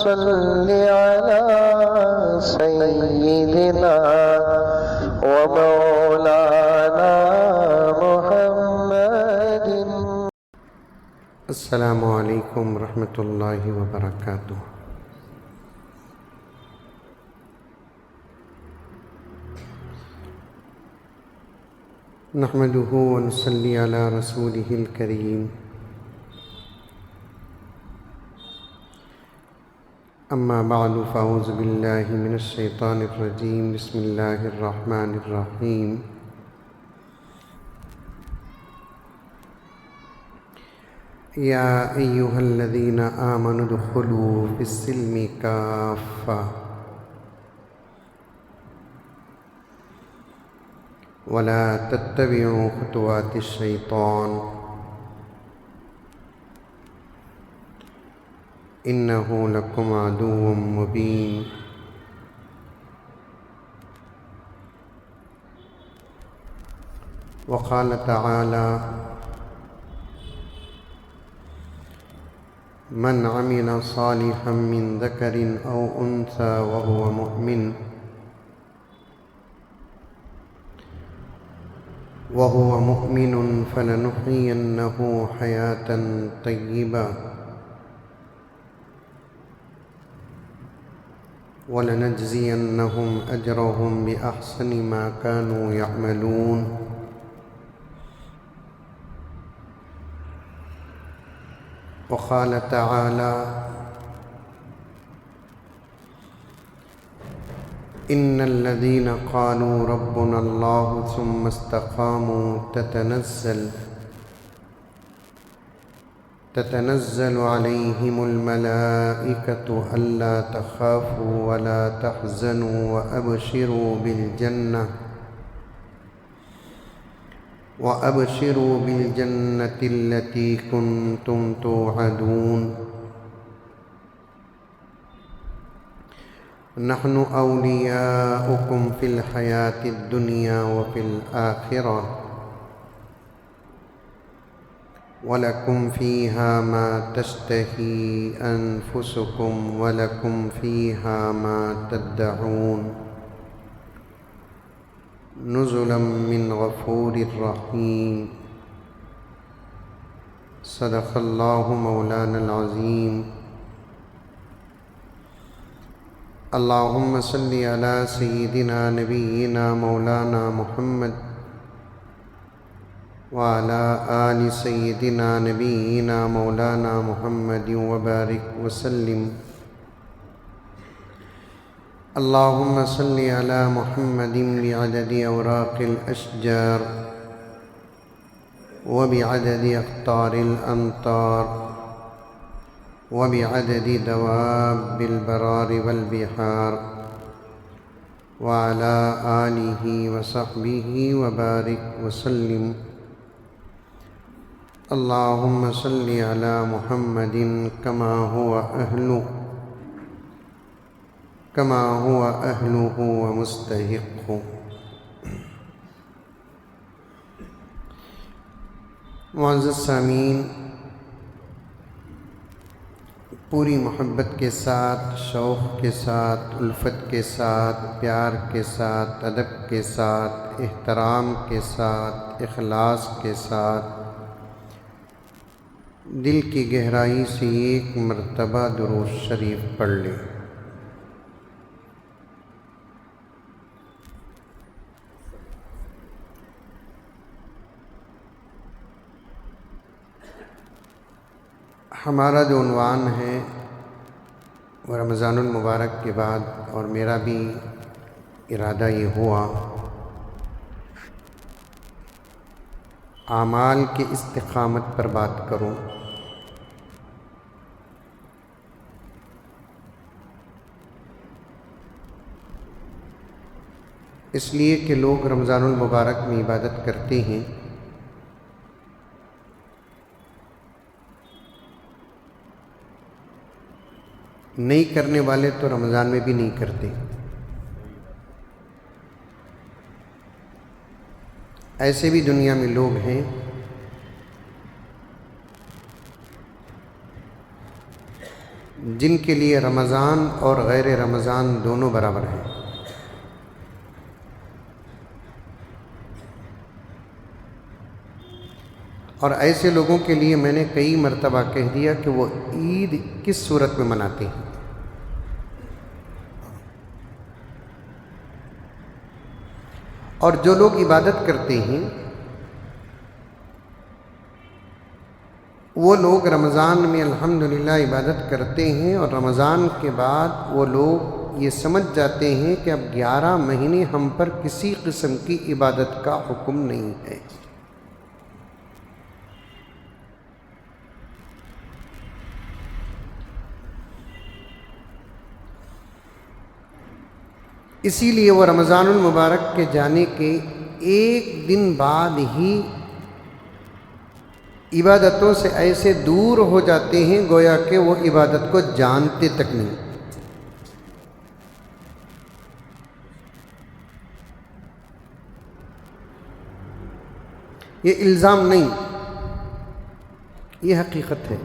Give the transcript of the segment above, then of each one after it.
صل على سيدنا ومولانا محمد. السلام علیکم ورحمۃ اللہ وبرکاتہ. نحمده ونصلي على رسوله الكريم. اما بعد فاعوذ باللہ من الشیطان الرجیم. بسم اللہ الرحمن الرحیم. یا ایہا الذین آمنوا ادخلوا فی السلم کافۃ ولا تتبعوا خطوات الشیطان انہ لکم عدو مبین. وقال تعالی من عمل صالحا من ذکر او انثى وهو مؤمن فلنحيينه حياة طيبة ولنجزينهم أجرهم بأحسن ما كانوا يعملون. وقال تعالى إن الذين قالوا ربنا الله ثم استقاموا تتنزل عليهم الملائكة ألا تخافوا ولا تحزنوا وأبشروا بالجنة التي كنتم توعدون. نحن أولياؤكم في الحياة الدنيا وفي الآخرة وَلَكُمْ فِيهَا مَا تَشْتَهِي أَنفُسُكُمْ وَلَكُمْ فِيهَا مَا تَدَّعُونَ نُزُلًا مِّنْ غَفُورٍ رَّحِيمٍ. صدق اللہ مولانا العظیم. اللہم صلی علی سیدنا نبینا مولانا محمد وعلى آل سيدنا نبينا مولانا محمد وبارك وسلم. اللهم صل على محمد بعدد أوراق الأشجار وبعدد أقطار الأمطار وبعدد دواب البرار والبحار وعلى آله وصحبه وبارك وسلم. اللهم صل على محمد كما هو أهله ومستحقه. معزز سامعین، پوری محبت کے ساتھ، شوق کے ساتھ، الفت کے ساتھ، پیار کے ساتھ، ادب کے ساتھ، احترام کے ساتھ، اخلاص کے ساتھ دل کی گہرائی سے ایک مرتبہ درود شریف پڑھ لیں. ہمارا جو عنوان ہے وہ رمضان المبارک کے بعد، اور میرا بھی ارادہ یہ ہوا، اعمال کی استقامت پر بات کروں. اس لیے کہ لوگ رمضان المبارک میں عبادت کرتے ہیں، نہیں کرنے والے تو رمضان میں بھی نہیں کرتے. ایسے بھی دنیا میں لوگ ہیں جن کے لیے رمضان اور غیر رمضان دونوں برابر ہیں، اور ایسے لوگوں کے لیے میں نے کئی مرتبہ کہہ دیا کہ وہ عید کس صورت میں مناتے ہیں۔ اور جو لوگ عبادت کرتے ہیں وہ لوگ رمضان میں الحمدللہ عبادت کرتے ہیں، اور رمضان کے بعد وہ لوگ یہ سمجھ جاتے ہیں کہ اب 11 مہینے ہم پر کسی قسم کی عبادت کا حکم نہیں ہے۔ اسی لیے وہ رمضان المبارک کے جانے کے ایک دن بعد ہی عبادتوں سے ایسے دور ہو جاتے ہیں گویا کہ وہ عبادت کو جانتے تک نہیں۔ یہ الزام نہیں، یہ حقیقت ہے۔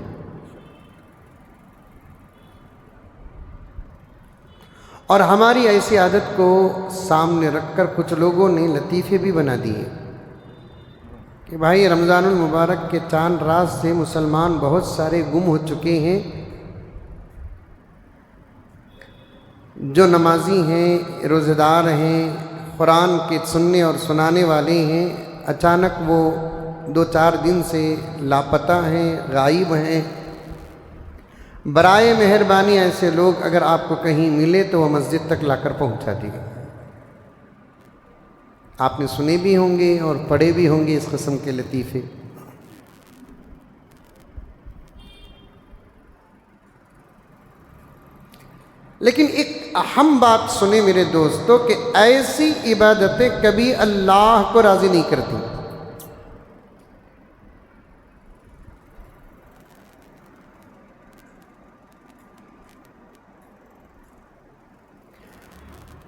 اور ہماری ایسی عادت کو سامنے رکھ کر کچھ لوگوں نے لطیفے بھی بنا دیے کہ بھائی رمضان المبارک کے چاند رات سے مسلمان بہت سارے گم ہو چکے ہیں، جو نمازی ہیں، روزہ دار ہیں، قرآن کے سننے اور سنانے والے ہیں، اچانک وہ 2-4 دن سے لاپتہ ہیں، غائب ہیں۔ برائے مہربانی ایسے لوگ اگر آپ کو کہیں ملے تو وہ مسجد تک لا کر پہنچا دیے۔ آپ نے سنے بھی ہوں گے اور پڑھے بھی ہوں گے اس قسم کے لطیفے۔ لیکن ایک اہم بات سنیں میرے دوستو کہ ایسی عبادتیں کبھی اللہ کو راضی نہیں کرتی۔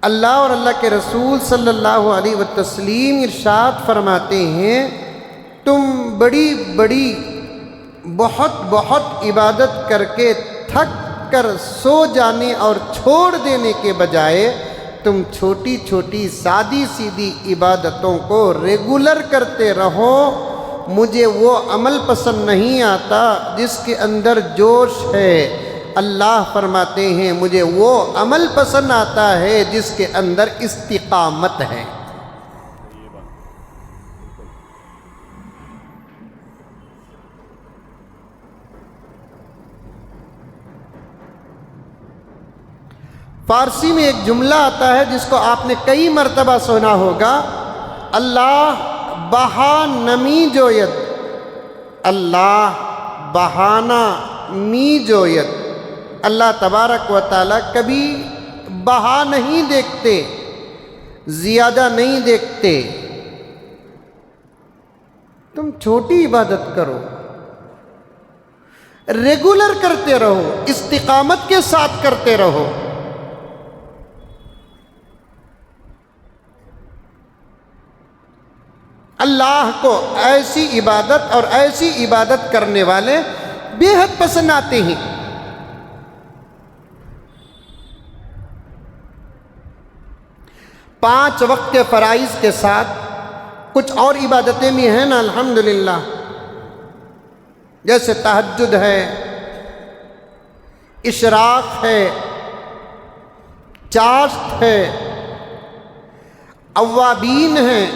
اللہ اور اللہ کے رسول صلی اللہ علیہ وسلم ارشاد فرماتے ہیں، تم بڑی بڑی بہت عبادت کر کے تھک کر سو جانے اور چھوڑ دینے کے بجائے تم چھوٹی چھوٹی سادی سیدھی عبادتوں کو ریگولر کرتے رہو۔ مجھے وہ عمل پسند نہیں آتا جس کے اندر جوش ہے، اللہ فرماتے ہیں مجھے وہ عمل پسند آتا ہے جس کے اندر استقامت ہے۔ فارسی میں ایک جملہ آتا ہے جس کو آپ نے کئی مرتبہ سنا ہوگا، اللہ بہا نمی جوید، اللہ بہانا می جوید۔ اللہ تبارک و تعالیٰ کبھی بہا نہیں دیکھتے، زیادہ نہیں دیکھتے۔ تم چھوٹی عبادت کرو، ریگولر کرتے رہو، استقامت کے ساتھ کرتے رہو۔ اللہ کو ایسی عبادت اور ایسی عبادت کرنے والے بے حد پسند آتے ہیں۔ پانچ وقت کے فرائض کے ساتھ کچھ اور عبادتیں بھی ہیں نا الحمدللہ، جیسے تہجد ہے، اشراق ہے، چاشت ہے، اوابین ہیں۔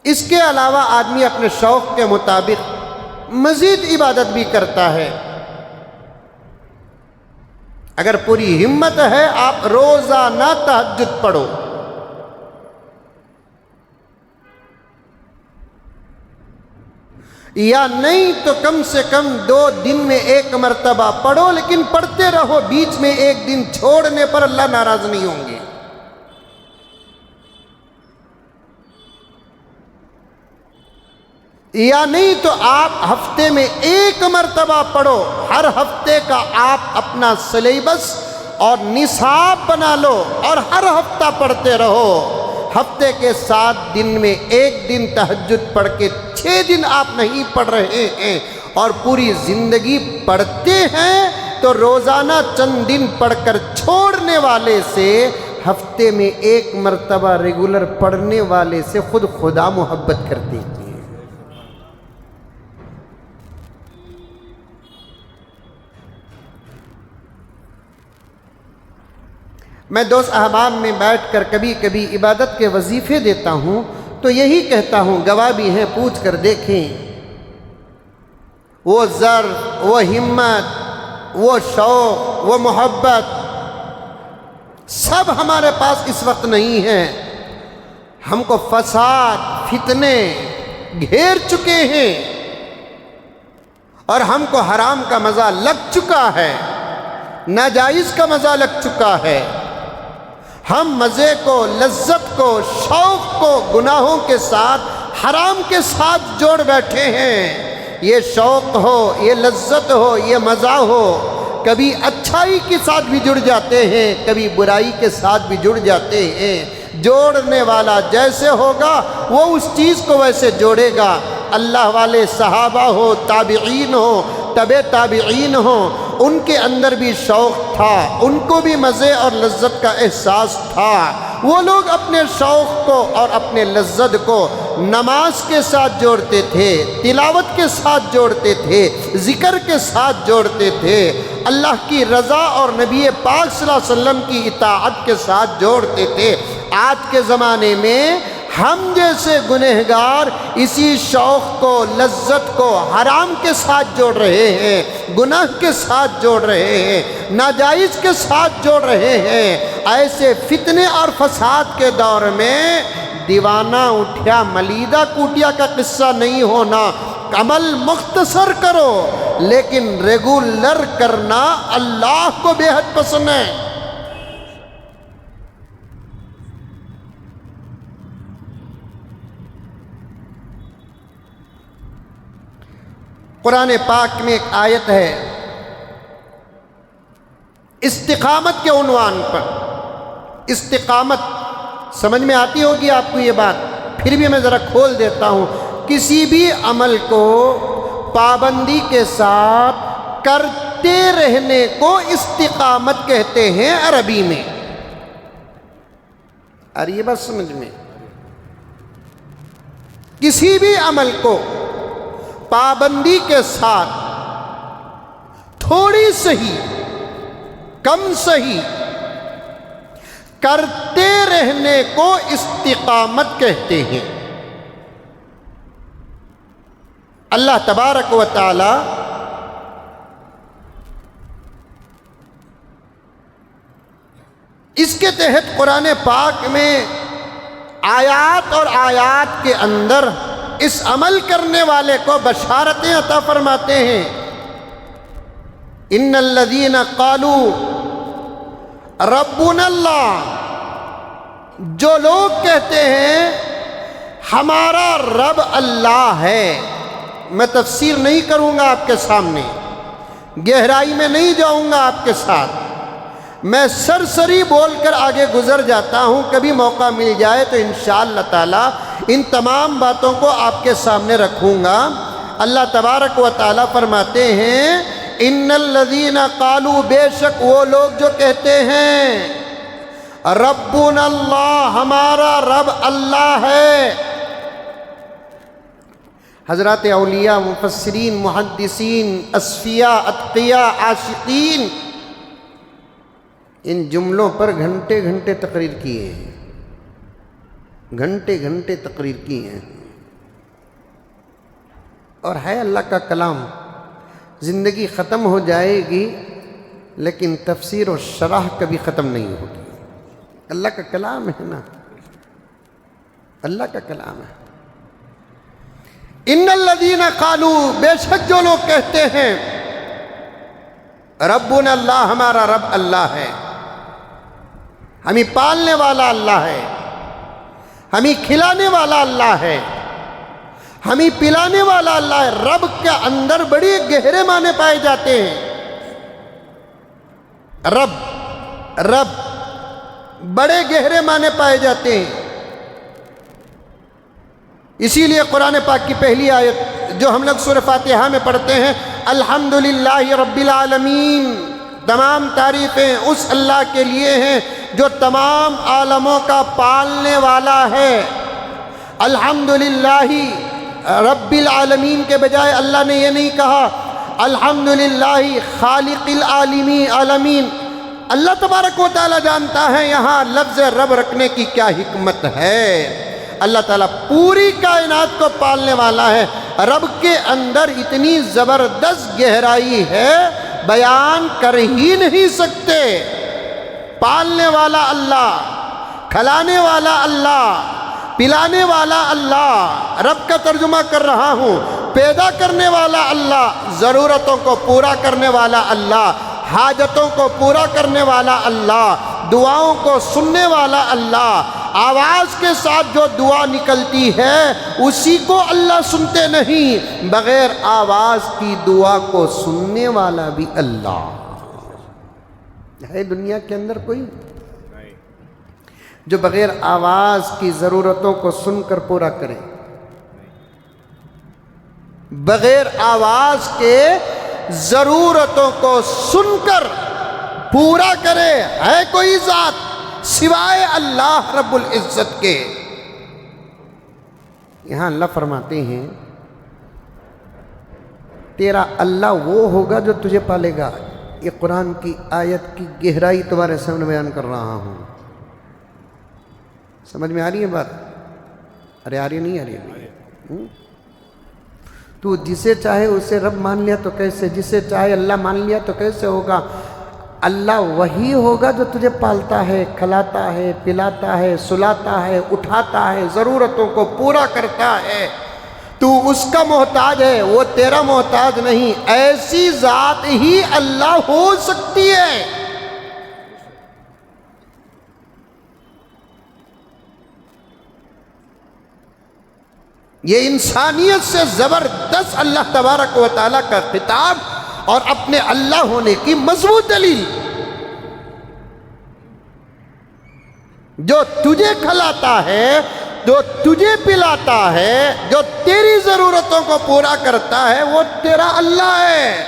اس کے علاوہ آدمی اپنے شوق کے مطابق مزید عبادت بھی کرتا ہے۔ اگر پوری ہمت ہے آپ روزانہ تہجد پڑھو، یا نہیں تو کم سے کم 2 دن میں 1 مرتبہ پڑھو، لیکن پڑھتے رہو، بیچ میں 1 دن چھوڑنے پر اللہ ناراض نہیں ہوں گے۔ یا نہیں تو آپ ہفتے میں 1 مرتبہ پڑھو، ہر ہفتے کا آپ اپنا سلیبس اور نصاب بنا لو اور ہر ہفتہ پڑھتے رہو۔ ہفتے کے 7 دن میں 1 دن تہجد پڑھ کے 6 دن آپ نہیں پڑھ رہے ہیں، اور پوری زندگی پڑھتے ہیں تو روزانہ چند دن پڑھ کر چھوڑنے والے سے ہفتے میں ایک مرتبہ ریگولر پڑھنے والے سے خود خدا محبت کرتی ہے۔ میں دوست احباب میں بیٹھ کر کبھی کبھی عبادت کے وظیفے دیتا ہوں تو یہی کہتا ہوں، گواہ بھی ہیں پوچھ کر دیکھیں، وہ ضرب، وہ ہمت، وہ شوق، وہ محبت سب ہمارے پاس اس وقت نہیں ہے۔ ہم کو فساد، فتنے گھیر چکے ہیں اور ہم کو حرام کا مزہ لگ چکا ہے، ناجائز کا مزہ لگ چکا ہے۔ ہم مزے کو، لذت کو، شوق کو گناہوں کے ساتھ، حرام کے ساتھ جوڑ بیٹھے ہیں۔ یہ شوق ہو، یہ لذت ہو، یہ مزہ ہو، کبھی اچھائی کے ساتھ بھی جڑ جاتے ہیں، کبھی برائی کے ساتھ بھی جڑ جاتے ہیں۔ جوڑنے والا جیسے ہوگا وہ اس چیز کو ویسے جوڑے گا۔ اللہ والے صحابہ ہو، تابعین ہو، تبع تابعین ہو، ان کے اندر بھی شوق تھا، ان کو بھی مزے اور لذت کا احساس تھا۔ وہ لوگ اپنے شوق کو اور اپنے لذت کو نماز کے ساتھ جوڑتے تھے، تلاوت کے ساتھ جوڑتے تھے، ذکر کے ساتھ جوڑتے تھے، اللہ کی رضا اور نبی پاک صلی اللہ علیہ وسلم کی اطاعت کے ساتھ جوڑتے تھے۔ آج کے زمانے میں ہم جیسے گنہگار اسی شوق کو، لذت کو حرام کے ساتھ جوڑ رہے ہیں، گناہ کے ساتھ جوڑ رہے ہیں، ناجائز کے ساتھ جوڑ رہے ہیں۔ ایسے فتنے اور فساد کے دور میں دیوانہ اٹھیا ملیدہ کوٹیا کا قصہ نہیں ہونا۔ عمل مختصر کرو لیکن ریگولر کرنا اللہ کو بے حد پسند ہے۔ قرآن پاک میں ایک آیت ہے استقامت کے عنوان پر۔ استقامت سمجھ میں آتی ہوگی آپ کو یہ بات، پھر بھی میں ذرا کھول دیتا ہوں۔ کسی بھی عمل کو پابندی کے ساتھ کرتے رہنے کو استقامت کہتے ہیں عربی میں۔ اور یہ بات سمجھ میں، کسی بھی عمل کو پابندی کے ساتھ تھوڑی صحیح، کم صحیح کرتے رہنے کو استقامت کہتے ہیں۔ اللہ تبارک و تعالی اس کے تحت قرآن پاک میں آیات اور آیات کے اندر اس عمل کرنے والے کو بشارتیں عطا فرماتے ہیں۔ ان الذین قالوا ربنا اللہ، جو لوگ کہتے ہیں ہمارا رب اللہ ہے۔ میں تفسیر نہیں کروں گا آپ کے سامنے، گہرائی میں نہیں جاؤں گا آپ کے ساتھ، میں سرسری بول کر آگے گزر جاتا ہوں۔ کبھی موقع مل جائے تو انشاءاللہ تعالی ان تمام باتوں کو آپ کے سامنے رکھوں گا۔ اللہ تبارک و تعالی فرماتے ہیں ان الذین قالوا، بے شک وہ لوگ جو کہتے ہیں ربنا اللہ، ہمارا رب اللہ ہے۔ حضرات اولیاء، مفسرین، محدثین، اصفیاء، اتقیاء، عاشقین ان جملوں پر گھنٹے گھنٹے تقریر کیے ہیں، گھنٹے گھنٹے تقریر کیے ہیں، اور ہے اللہ کا کلام۔ زندگی ختم ہو جائے گی لیکن تفسیر و شرح کبھی ختم نہیں ہوگی۔ اللہ کا کلام ہے نا، اللہ کا کلام ہے۔ ان الذین قالوا، بے شک جو لوگ کہتے ہیں ربنا اللہ، ہمارا رب اللہ ہے، ہمیں پالنے والا اللہ ہے، ہمیں کھلانے والا اللہ ہے، ہمیں پلانے والا اللہ ہے۔ رب کے اندر بڑے گہرے معنی پائے جاتے ہیں۔ رب رب بڑے گہرے معنی پائے جاتے ہیں۔ اسی لیے قرآن پاک کی پہلی آیت جو ہم لوگ سورہ فاتحہ میں پڑھتے ہیں الحمدللہ رب العالمین، تمام تعریفیں اس اللہ کے لیے ہیں جو تمام عالموں کا پالنے والا ہے۔ الحمدللہ رب العالمین کے بجائے اللہ نے یہ نہیں کہا الحمدللہ خالق العالمین۔ اللہ تبارک و تعالیٰ جانتا ہے یہاں لفظ رب رکھنے کی کیا حکمت ہے۔ اللہ تعالیٰ پوری کائنات کو پالنے والا ہے۔ رب کے اندر اتنی زبردست گہرائی ہے بیان کر ہی نہیں سکتے۔ پالنے والا اللہ، کھلانے والا اللہ، پلانے والا اللہ، رب کا ترجمہ کر رہا ہوں، پیدا کرنے والا اللہ، ضرورتوں کو پورا کرنے والا اللہ، حاجتوں کو پورا کرنے والا اللہ، دعاؤں کو سننے والا اللہ۔ آواز کے ساتھ جو دعا نکلتی ہے اسی کو اللہ سنتے نہیں، بغیر آواز کی دعا کو سننے والا بھی اللہ ہے۔ دنیا کے اندر کوئی جو بغیر آواز کی ضرورتوں کو سن کر پورا کرے، بغیر آواز کے ضرورتوں کو سن کر پورا کرے، ہے کوئی ذات سوائے اللہ رب العزت کے؟ یہاں اللہ فرماتے ہیں تیرا اللہ وہ ہوگا جو تجھے پالے گا۔ یہ قرآن کی آیت کی گہرائی تمہارے سامنے بیان کر رہا ہوں۔ سمجھ میں آ رہی ہے بات؟ ارے آ رہی نہیں آ رہی ہے؟ تو جسے چاہے اسے رب مان لیا تو کیسے، جسے چاہے اللہ مان لیا تو کیسے ہوگا؟ اللہ وہی ہوگا جو تجھے پالتا ہے، کھلاتا ہے، پلاتا ہے، سلاتا ہے، اٹھاتا ہے، ضرورتوں کو پورا کرتا ہے۔ تو اس کا محتاج ہے، وہ تیرا محتاج نہیں۔ ایسی ذات ہی اللہ ہو سکتی ہے۔ یہ انسانیت سے زبردست اللہ تبارک و تعالیٰ کا خطاب اور اپنے اللہ ہونے کی مضبوط دلیل۔ جو تجھے کھلاتا ہے، جو تجھے پلاتا ہے، جو تیری ضرورتوں کو پورا کرتا ہے، وہ تیرا اللہ ہے۔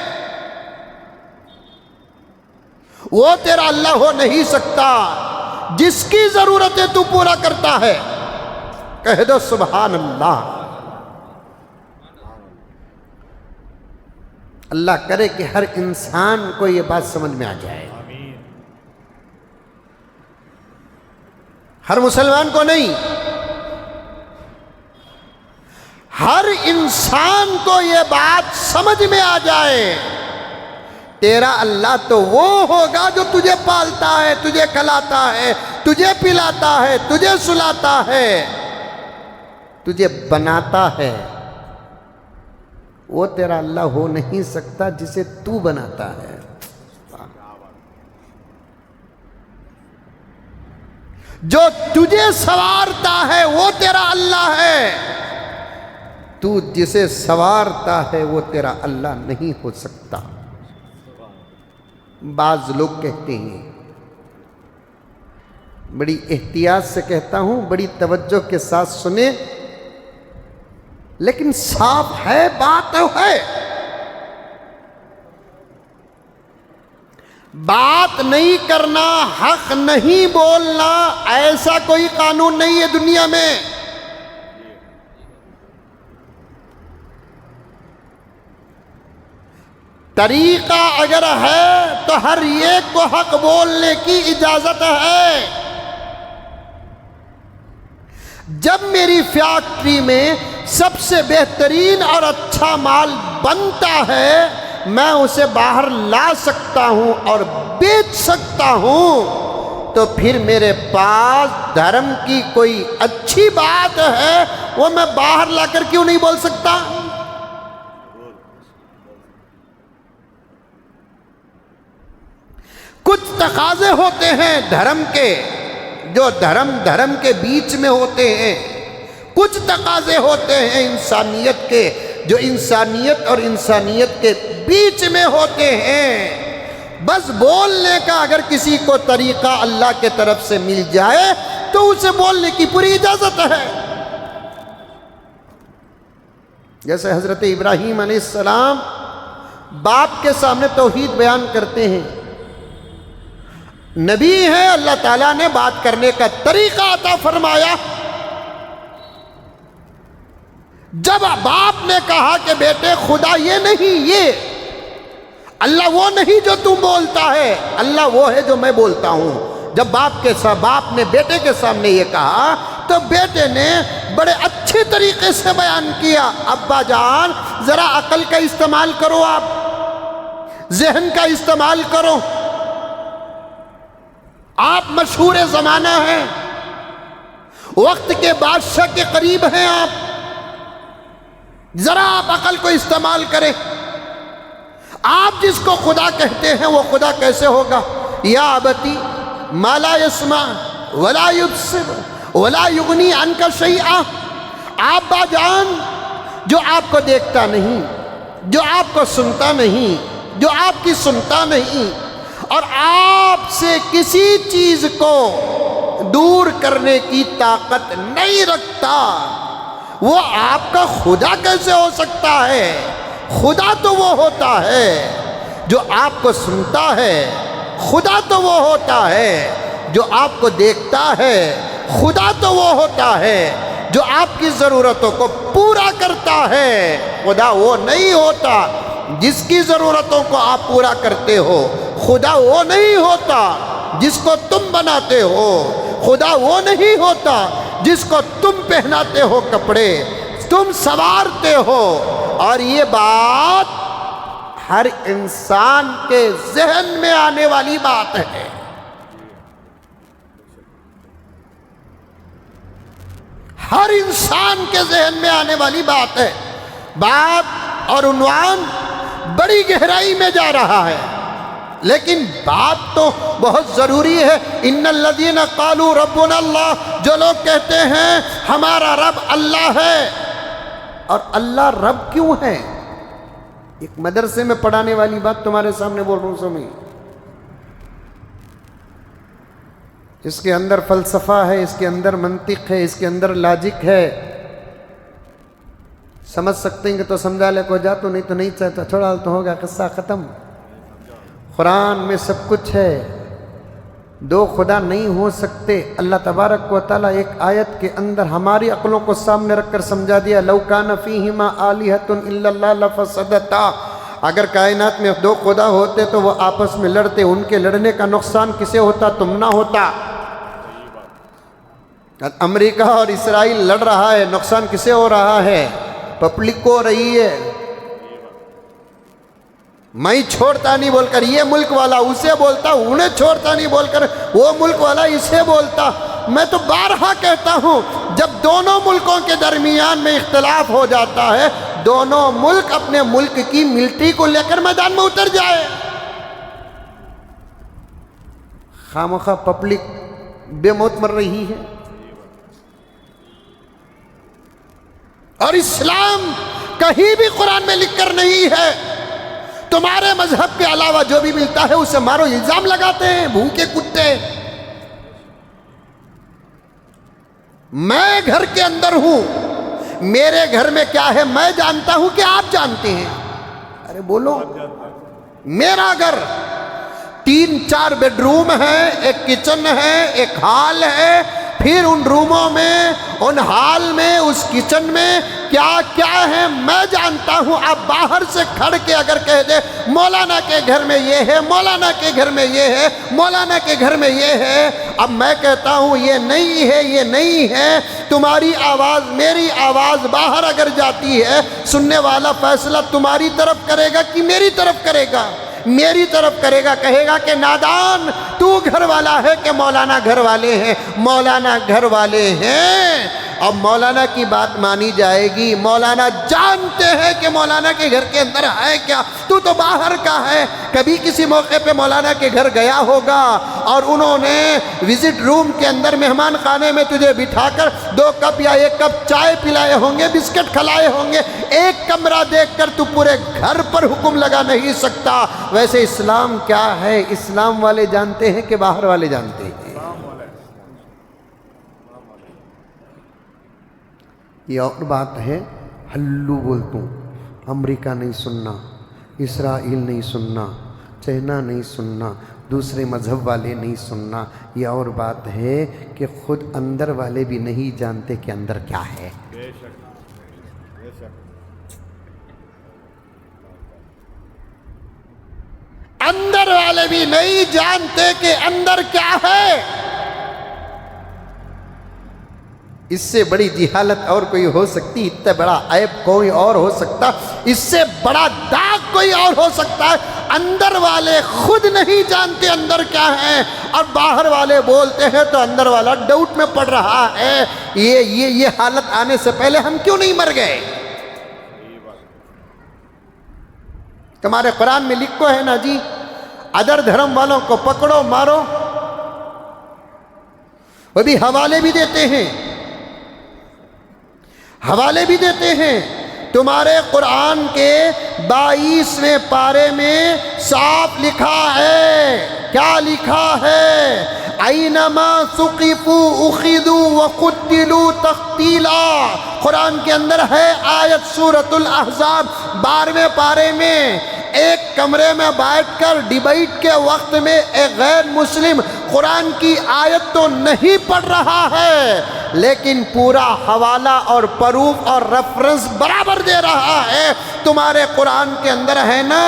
وہ تیرا اللہ ہو نہیں سکتا جس کی ضرورتیں تو پورا کرتا ہے۔ کہہ دو سبحان اللہ۔ اللہ کرے کہ ہر انسان کو یہ بات سمجھ میں آ جائے، ہر مسلمان کو نہیں، ہر انسان کو یہ بات سمجھ میں آ جائے۔ تیرا اللہ تو وہ ہوگا جو تجھے پالتا ہے، تجھے کھلاتا ہے، تجھے پلاتا ہے، تجھے سلاتا ہے، تجھے بناتا ہے۔ وہ تیرا اللہ ہو نہیں سکتا جسے تو بناتا ہے۔ جو تجھے سوارتا ہے وہ تیرا اللہ ہے، تو جسے سوارتا ہے وہ تیرا اللہ نہیں ہو سکتا۔ بعض لوگ کہتے ہیں، بڑی احتیاط سے کہتا ہوں، بڑی توجہ کے ساتھ سنیں، لیکن صاف ہے، بات ہے، بات نہیں کرنا، حق نہیں بولنا، ایسا کوئی قانون نہیں ہے دنیا میں۔ طریقہ اگر ہے تو ہر ایک کو حق بولنے کی اجازت ہے۔ جب میری فیکٹری میں سب سے بہترین اور اچھا مال بنتا ہے، میں اسے باہر لا سکتا ہوں اور بیچ سکتا ہوں، تو پھر میرے پاس دھرم کی کوئی اچھی بات ہے، وہ میں باہر لا کر کیوں نہیں بول سکتا؟ کچھ تقاضے ہوتے ہیں دھرم کے، جو دھرم کے بیچ میں ہوتے ہیں، کچھ تقاضے ہوتے ہیں انسانیت کے، جو انسانیت اور انسانیت کے بیچ میں ہوتے ہیں۔ بس بولنے کا اگر کسی کو طریقہ اللہ کے طرف سے مل جائے تو اسے بولنے کی پوری اجازت ہے۔ جیسے حضرت ابراہیم علیہ السلام باپ کے سامنے توحید بیان کرتے ہیں، نبی ہیں، اللہ تعالیٰ نے بات کرنے کا طریقہ عطا فرمایا۔ جب باپ نے کہا کہ بیٹے خدا یہ نہیں، یہ اللہ وہ نہیں جو تم بولتا ہے، اللہ وہ ہے جو میں بولتا ہوں۔ جب باپ نے بیٹے کے سامنے یہ کہا تو بیٹے نے بڑے اچھے طریقے سے بیان کیا، ابا جان ذرا عقل کا استعمال کرو، آپ ذہن کا استعمال کرو، آپ مشہور زمانہ ہیں، وقت کے بادشاہ کے قریب ہیں آپ، ذرا آپ عقل کو استعمال کریں۔ آپ جس کو خدا کہتے ہیں وہ خدا کیسے ہوگا؟ یا ابتی ما لا یسمع ولا یبصر ولا یغنی عنک شیئا، ابا جان جو آپ کو دیکھتا نہیں، جو آپ کو سنتا نہیں، جو آپ کی سنتا نہیں، اور آپ سے کسی چیز کو دور کرنے کی طاقت نہیں رکھتا، وہ آپ کا خدا کیسے ہو سکتا ہے؟ خدا تو وہ ہوتا ہے جو آپ کو سنتا ہے، خدا تو وہ ہوتا ہے جو آپ کو دیکھتا ہے، خدا تو وہ ہوتا ہے جو آپ کی ضرورتوں کو پورا کرتا ہے۔ خدا وہ نہیں ہوتا جس کی ضرورتوں کو آپ پورا کرتے ہو، خدا وہ نہیں ہوتا جس کو تم بناتے ہو، خدا وہ نہیں ہوتا جس کو تم پہناتے ہو کپڑے، تم سنوارتے ہو۔ اور یہ بات ہر انسان کے ذہن میں آنے والی بات ہے۔ ہر انسان کے ذہن میں آنے والی بات ہے۔ بات اور عنوان بڑی گہرائی میں جا رہا ہے، لیکن بات تو بہت ضروری ہے۔ ان الذین قالوا ربنا اللہ، جو لوگ کہتے ہیں ہمارا رب اللہ ہے، اور اللہ رب کیوں ہے؟ ایک مدرسے میں پڑھانے والی بات تمہارے سامنے بول رہا ہوں، سمجھ۔ اس کے اندر فلسفہ ہے، اس کے اندر منطق ہے، اس کے اندر لاجک ہے۔ سمجھ سکتے ہیں کہ تو سمجھا لے، کو جا تو نہیں تو نہیں چاہتا، چھوڑا تو ہوگا، قصہ ختم۔ قرآن میں سب کچھ ہے، دو خدا نہیں ہو سکتے۔ اللہ تبارک و تعالیٰ ایک آیت کے اندر ہماری عقلوں کو سامنے رکھ کر سمجھا دیا، لو کان فیہما آلہۃ الا اللہ لفسدتا، اگر کائنات میں دو خدا ہوتے تو وہ آپس میں لڑتے، ان کے لڑنے کا نقصان کسے ہوتا؟ تم نہ ہوتا۔ امریکہ اور اسرائیل لڑ رہا ہے، نقصان کسے ہو رہا ہے؟ پبلک کو ہو رہی ہے۔ میں چھوڑتا نہیں بول کر یہ ملک والا اسے بولتا، انہیں چھوڑتا نہیں بول کر وہ ملک والا اسے بولتا۔ میں تو بارہا کہتا ہوں، جب دونوں ملکوں کے درمیان میں اختلاف ہو جاتا ہے، دونوں ملک اپنے ملک کی ملٹری کو لے کر میدان میں اتر جائے۔ خامخواہ پبلک بے موت مر رہی ہے۔ اور اسلام کہیں بھی قرآن میں لکھ کر نہیں ہے تمہارے مذہب کے علاوہ جو بھی ملتا ہے اسے مارو، الزام لگاتے ہیں بھوکے کتے۔ میں گھر کے اندر ہوں، میرے گھر میں کیا ہے میں جانتا ہوں کہ آپ جانتے ہیں۔ ارے بولو، میرا گھر 3-4 بیڈ روم ہے، ایک کچن ہے، ایک ہال ہے، پھر ان روموں میں، ان ہال میں، اس کچن میں کیا کیا ہے میں جانتا ہوں۔ آپ باہر سے کھڑ کے اگر کہہ دے مولانا کے گھر میں یہ ہے، مولانا کے گھر میں یہ ہے، مولانا کے گھر میں یہ ہے، اب میں کہتا ہوں یہ نہیں ہے، یہ نہیں ہے، تمہاری آواز میری آواز باہر اگر جاتی ہے، سننے والا فیصلہ تمہاری طرف کرے گا کہ میری طرف کرے گا؟ میری طرف کرے گا، کہے گا کہ نادان تو گھر والا ہے کہ مولانا گھر والے ہیں؟ مولانا گھر والے ہیں، اب مولانا کی بات مانی جائے گی۔ مولانا جانتے ہیں کہ مولانا کے گھر کے اندر ہے کیا، تو باہر کا ہے۔ کبھی کسی موقع پہ مولانا کے گھر گیا ہوگا اور انہوں نے وزٹ روم کے اندر مہمان خانے میں تجھے بٹھا کر 2 کپ یا 1 کپ چائے پلائے ہوں گے، بسکٹ کھلائے ہوں گے۔ ایک کمرہ دیکھ کر تو پورے گھر پر حکم لگا نہیں سکتا۔ ویسے اسلام کیا ہے؟ اسلام والے جانتے ہیں کہ باہر والے جانتے ہیں؟ یہ اور بات ہے ہلو بولتا ہوں، امریکہ نہیں سننا، اسرائیل نہیں سننا، چائنا نہیں سننا، دوسرے مذہب والے نہیں سننا۔ یہ اور بات ہے کہ خود اندر والے بھی نہیں جانتے کہ اندر کیا ہے۔ بے شک بے شک۔ اندر والے بھی نہیں جانتے کہ اندر کیا ہے۔ اس سے بڑی جہالت اور کوئی ہو سکتی، اتنا بڑا عیب کوئی اور ہو سکتا، اس سے بڑا داغ کوئی اور ہو سکتا ہے۔ اندر والے خود نہیں جانتے اندر کیا ہے، اور باہر والے بولتے ہیں تو اندر والا ڈاؤٹ میں پڑ رہا ہے۔ یہ حالت آنے سے پہلے ہم کیوں نہیں مر گئے؟ تمہارے قرآن میں لکھو ہے نا جی، ادر دھرم والوں کو پکڑو مارو، وہ بھی حوالے بھی دیتے ہیں، حوالے بھی دیتے ہیں۔ تمہارے قرآن کے 22ویں پارے میں صاف لکھا ہے، کیا لکھا ہے؟ اینما ثقفوا اخذوا وقتلوا تقتیلا۔ قرآن کے اندر ہے آیت سورۃ الاحزاب 12ویں پارے میں، ایک کمرے میں بیٹھ کر ڈیبیٹ کے وقت میں ایک غیر مسلم قرآن کی آیت تو نہیں پڑھ رہا ہے، لیکن پورا حوالہ اور پروف اور ریفرنس برابر دے رہا ہے۔ تمہارے قرآن کے اندر ہے نا،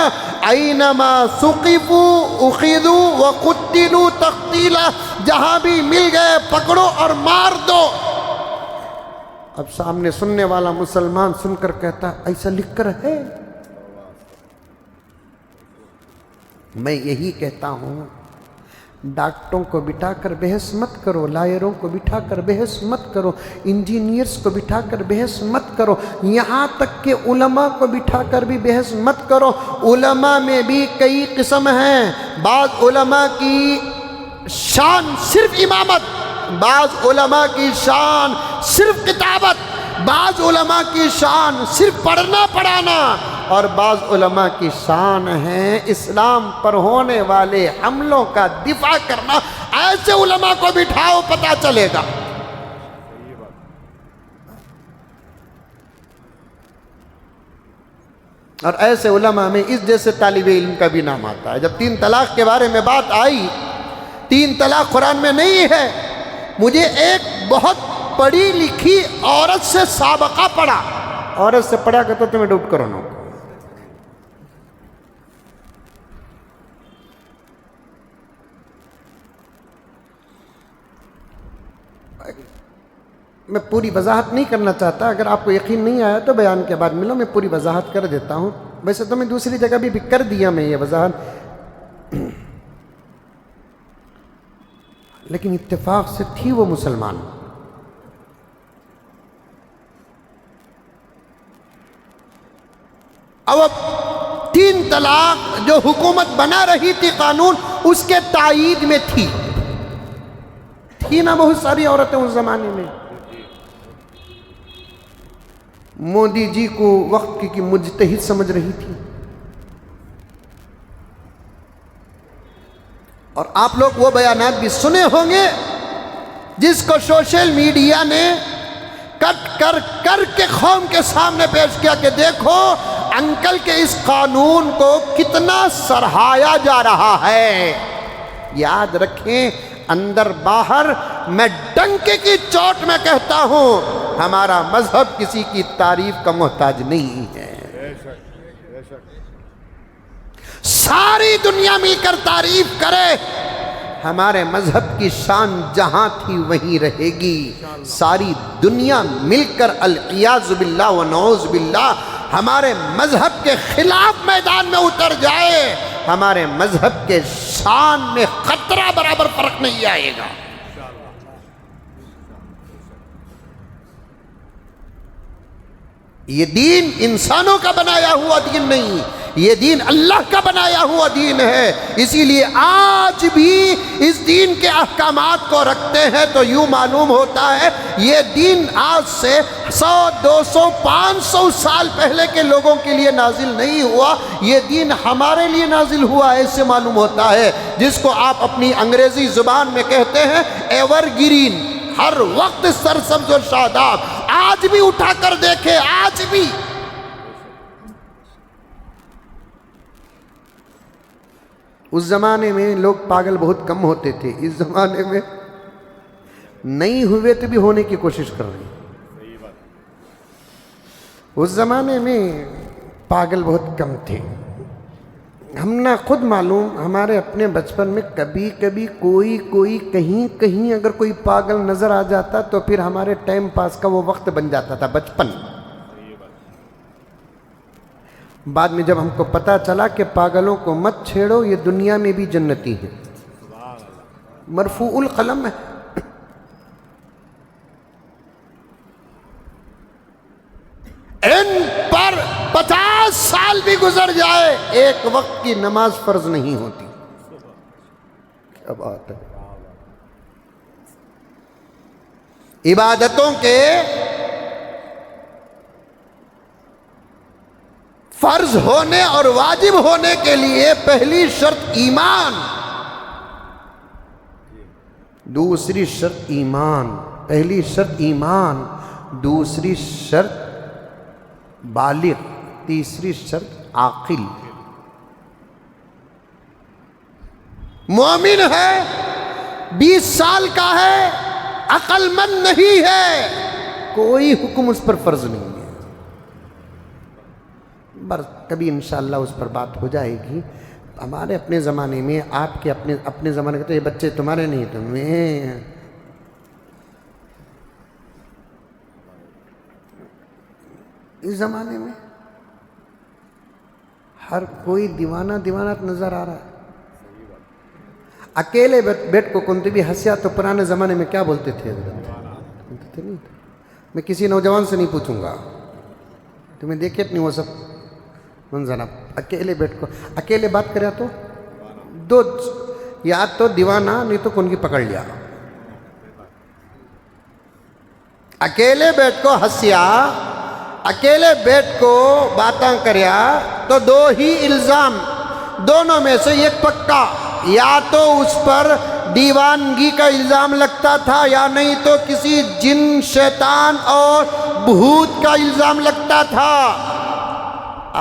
اینما ثقفوا اخذوا وقتلوا تقتیلا، جہاں بھی مل گئے پکڑو اور مار دو۔ اب سامنے سننے والا مسلمان سن کر کہتا ایسا لکھ کر ہے؟ میں یہی کہتا ہوں، ڈاکٹروں کو بٹھا کر بحث مت کرو، لائروں کو بٹھا کر بحث مت کرو، انجینئرز کو بٹھا کر بحث مت کرو، یہاں تک کہ علماء کو بٹھا کر بھی بحث مت کرو۔ علماء میں بھی کئی قسم ہیں، بعض علماء کی شان صرف امامت، بعض علماء کی شان صرف کتابت، بعض علماء کی شان صرف پڑھنا پڑھانا، اور بعض علماء کی شان ہے اسلام پر ہونے والے حملوں کا دفاع کرنا۔ ایسے علماء کو بٹھاؤ، پتہ چلے گا۔ اور ایسے علماء میں اس جیسے طالب علم کا بھی نام آتا ہے۔ جب 3 طلاق کے بارے میں بات آئی، 3 طلاق قرآن میں نہیں ہے، مجھے ایک بہت پڑھی لکھی عورت سے سابقہ پڑھا، عورت سے پڑھا کہ تو تمہیں ڈاؤٹ کرو نا، میں پوری وضاحت نہیں کرنا چاہتا، اگر آپ کو یقین نہیں آیا تو بیان کے بعد ملو، میں پوری وضاحت کر دیتا ہوں۔ ویسے تو میں دوسری جگہ بھی کر دیا میں یہ وضاحت، لیکن اتفاق سے تھی وہ مسلمان۔ اب 3 طلاق جو حکومت بنا رہی تھی قانون، اس کے تائید میں تھی نا بہت ساری عورتیں اس زمانے میں۔ مودی جی کو وقت کی مجتہد سمجھ رہی تھی، اور آپ لوگ وہ بیانات بھی سنے ہوں گے جس کو سوشل میڈیا نے کٹ کر کے قوم کے سامنے پیش کیا کہ دیکھو انکل کے اس قانون کو کتنا سراہا جا رہا ہے۔ یاد رکھیں، اندر باہر میں ڈنکے کی چوٹ میں کہتا ہوں، ہمارا مذہب کسی کی تعریف کا محتاج نہیں ہے۔ ساری دنیا مل کر تعریف کرے، ہمارے مذہب کی شان جہاں تھی وہیں رہے گی۔ ساری دنیا مل کر العیاذ باللہ و نعوذ باللہ ہمارے مذہب کے خلاف میدان میں اتر جائے، ہمارے مذہب کے شان میں قطرہ برابر فرق نہیں آئے گا۔ یہ دین انسانوں کا بنایا ہوا دین نہیں، یہ دین اللہ کا بنایا ہوا دین ہے۔ اسی لیے آج بھی اس دین کے احکامات کو رکھتے ہیں تو یوں معلوم ہوتا ہے یہ دین آج سے 100 200 500 سال پہلے کے لوگوں کے لیے نازل نہیں ہوا، یہ دین ہمارے لیے نازل ہوا ہے۔ ایسے معلوم ہوتا ہے جس کو آپ اپنی انگریزی زبان میں کہتے ہیں ایور گرین، ہر وقت سرسبز و شاداب۔ آج بھی اٹھا کر دیکھے، آج بھی اس زمانے میں لوگ پاگل بہت کم ہوتے تھے، اس زمانے میں نہیں ہوئے تو بھی ہونے کی کوشش کر رہے ہیں۔ اس زمانے میں پاگل بہت کم تھے۔ ہم نہ خود معلوم، ہمارے اپنے بچپن میں کبھی کبھی کوئی کہیں اگر کوئی پاگل نظر آ جاتا تو پھر ہمارے ٹائم پاس کا وہ وقت بن جاتا تھا بچپن۔ بعد میں جب ہم کو پتا چلا کہ پاگلوں کو مت چھیڑو، یہ دنیا میں بھی جنتی ہیں، مرفوع القلم ہے۔ ان پر 50 سال بھی گزر جائے، ایک وقت کی نماز فرض نہیں ہوتی۔ کیا بات ہے! عبادتوں کے فرض ہونے اور واجب ہونے کے لیے پہلی شرط ایمان، دوسری شرط ایمان، پہلی شرط ایمان، دوسری شرط بالغ، تیسری شرط عاقل۔ مومن ہے، 20 سال کا ہے، عقل مند نہیں ہے، کوئی حکم اس پر فرض نہیں ہے۔ بس کبھی انشاءاللہ اس پر بات ہو جائے گی۔ ہمارے اپنے زمانے میں، آپ کے اپنے زمانے کے، تو یہ بچے تمہارے نہیں، تمہیں اس زمانے میں ہر کوئی دیوانہ نظر آ رہا ہے۔ اکیلے بیٹھ کو کون بھی ہنسیا تو پرانے زمانے میں کیا بولتے تھے؟ میں کسی نوجوان سے نہیں پوچھوں گا، تمہیں دیکھے نہیں وہ سب منظر۔ اکیلے بیٹھ کو اکیلے بات کریا تو دو، یا تو دیوانہ نہیں تو کون کی پکڑ لیا۔ اکیلے بیٹھ کو ہنسیا، اکیلے بیٹھ کو باتاں کریا تو دو ہی الزام، دونوں میں سے ایک پکا، یا تو اس پر دیوانگی کا الزام لگتا تھا، یا نہیں تو کسی جن، شیطان اور بھوت کا الزام لگتا تھا۔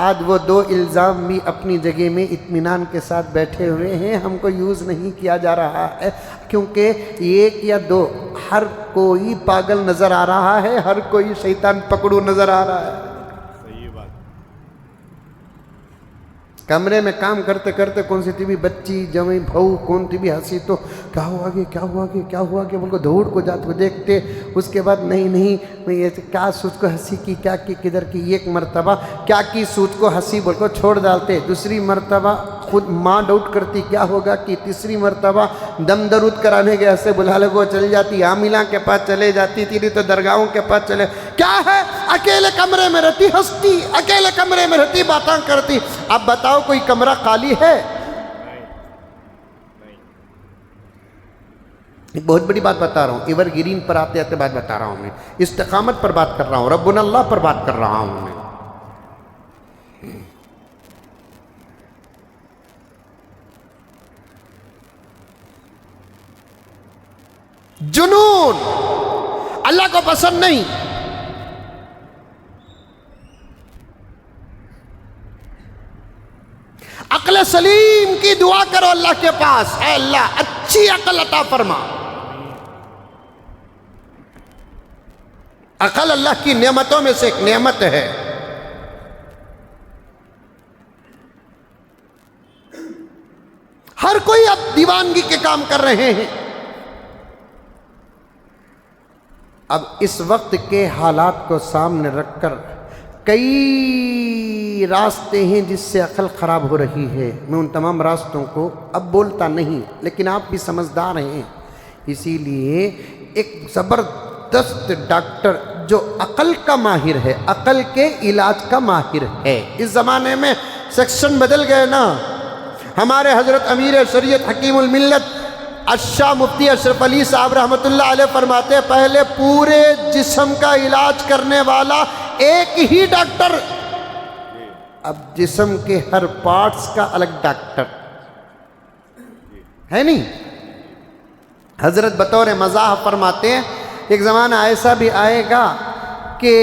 آج وہ دو الزام بھی اپنی جگہ میں اطمینان کے ساتھ بیٹھے ہوئے ہیں، ہم کو یوز نہیں کیا جا رہا ہے، کیونکہ ایک یا دو، ہر کوئی پاگل نظر آ رہا ہے، ہر کوئی شیطان پکڑو نظر آ رہا ہے۔ کمرے میں کام کرتے کرتے کون سی بھی بچی، جوئی، بھاؤ، کون سی بھی ہنسی تو کیا ہوا کہ بول کو دوڑ کو جاتے کو دیکھتے، اس کے بعد نہیں میں یہ کیا سوچ کو ہنسی کی، کیا کی کدھر کی، ایک مرتبہ کیا کی سوچ کو ہنسی بول کو چھوڑ ڈالتے، دوسری مرتبہ خود ماں ڈاؤٹ کرتی کیا ہوگا کہ، تیسری مرتبہ دم درود کرانے کے ایسے بلا لے کو چل جاتی، عاملہ کے پاس چلے جاتی تھی تو درگاہوں کے پاس چلے، کیا ہے اکیلے کمرے میں رہتی ہنستی، اکیلے کمرے میں رہتی باتاں کرتی۔ اب بتاؤ کوئی کمرہ خالی ہے؟ ایک بہت بڑی بات بتا رہا ہوں، ایور گرین پر آتے آتے بات بتا رہا ہوں، میں استقامت پر بات کر رہا ہوں، ربنا اللہ پر بات کر رہا ہوں میں۔ جنون اللہ کو پسند نہیں۔ عقل سلیم کی دعا کرو اللہ کے پاس، اے اللہ اچھی عقل عطا فرما۔ عقل اللہ کی نعمتوں میں سے ایک نعمت ہے۔ ہر کوئی اب دیوانگی کے کام کر رہے ہیں۔ اب اس وقت کے حالات کو سامنے رکھ کر کئی راستے ہیں جس سے عقل خراب ہو رہی ہے، میں ان تمام راستوں کو اب بولتا نہیں، لیکن آپ بھی سمجھدار ہیں، اسی لیے ایک زبردست ڈاکٹر جو عقل کا ماہر ہے، عقل کے علاج کا ماہر ہے۔ اس زمانے میں سیکشن بدل گئے نا، ہمارے حضرت امیر شریعت حکیم الملت الشاہ مفتی اشرف علی صاحب رحمۃ اللہ علیہ فرماتے ہیں، پہلے پورے جسم کا علاج کرنے والا ایک ہی ڈاکٹر، اب جسم کے ہر پارٹس کا الگ ڈاکٹر ہے نہیں۔ حضرت بطور مزاح فرماتے ہیں ایک زمانہ ایسا بھی آئے گا کہ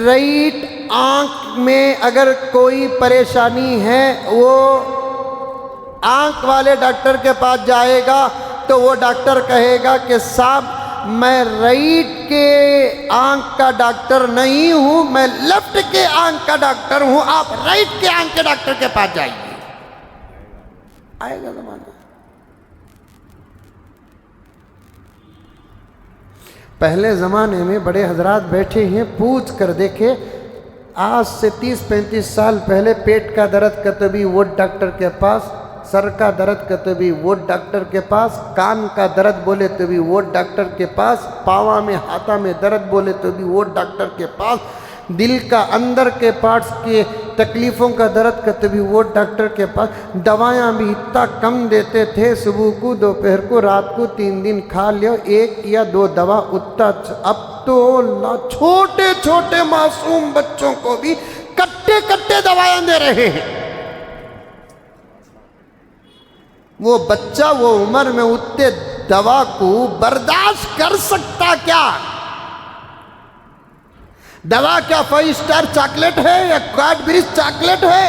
رائٹ آنکھ میں اگر کوئی پریشانی ہے وہ آنکھ والے ڈاکٹر کے پاس جائے گا تو وہ ڈاکٹر کہے گا کہ صاحب میں رائٹ کے آنکھ کا ڈاکٹر نہیں ہوں، میں لیفٹ کے آنکھ کا ڈاکٹر ہوں، آپ رائٹ کے آنکھ کے ڈاکٹر کے پاس جائیے۔ آئے گا زمانہ۔ پہلے زمانے میں بڑے حضرات بیٹھے ہیں، پوچھ کر دیکھے آج سے 30-35 سال پہلے پیٹ کا درد کا تو بھی وہ ڈاکٹر کے پاس، سر کا درد کا تو بھی وہ ڈاکٹر کے پاس، کان کا درد بولے تو بھی وہ ڈاکٹر کے پاس، پاواں میں ہاتھا میں درد بولے تو بھی وہ ڈاکٹر کے پاس، دل کا اندر کے پارٹس کے تکلیفوں کا درد کا تو بھی وہ ڈاکٹر کے پاس۔ دوائیاں بھی اتنا کم دیتے تھے، صبح کو، دوپہر کو، رات کو 3 دن کھا لیو 1 یا 2 دوا اتنا۔ اب تو چھوٹے چھوٹے معصوم بچوں کو بھی کٹے کٹے دوائیاں دے رہے ہیں۔ وہ بچہ وہ عمر میں اتنے دوا کو برداشت کر سکتا کیا؟ دوا کیا 5 اسٹار چاکلیٹ ہے یا کیڈبری چاکلیٹ ہے؟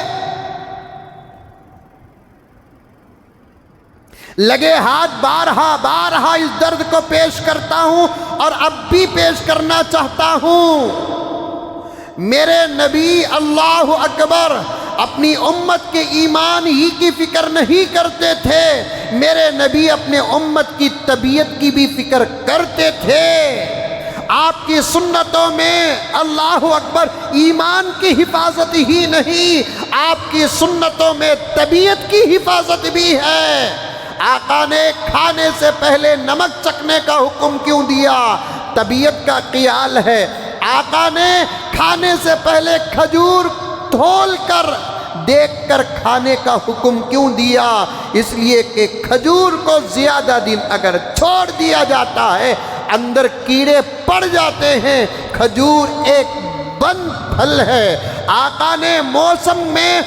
لگے ہاتھ بارہا اس درد کو پیش کرتا ہوں اور اب بھی پیش کرنا چاہتا ہوں۔ میرے نبی اللہ اکبر اپنی امت کے ایمان ہی کی فکر نہیں کرتے تھے، میرے نبی اپنے امت کی طبیعت کی بھی فکر کرتے تھے۔ آپ کی سنتوں میں اللہ اکبر ایمان کی حفاظت ہی نہیں، آپ کی سنتوں میں طبیعت کی حفاظت بھی ہے۔ آقا نے کھانے سے پہلے نمک چکھنے کا حکم کیوں دیا؟ طبیعت کا خیال ہے۔ آقا نے کھانے سے پہلے کھجور دھول کر دیکھ کر کھانے کا حکم کیوں دیا؟ اس لیے کہ کھجور کو زیادہ دن اگر چھوڑ دیا جاتا ہے اندر کیڑے پڑ جاتے ہیں۔ کھجور ایک بند پھل ہے۔ آقا نے موسم میں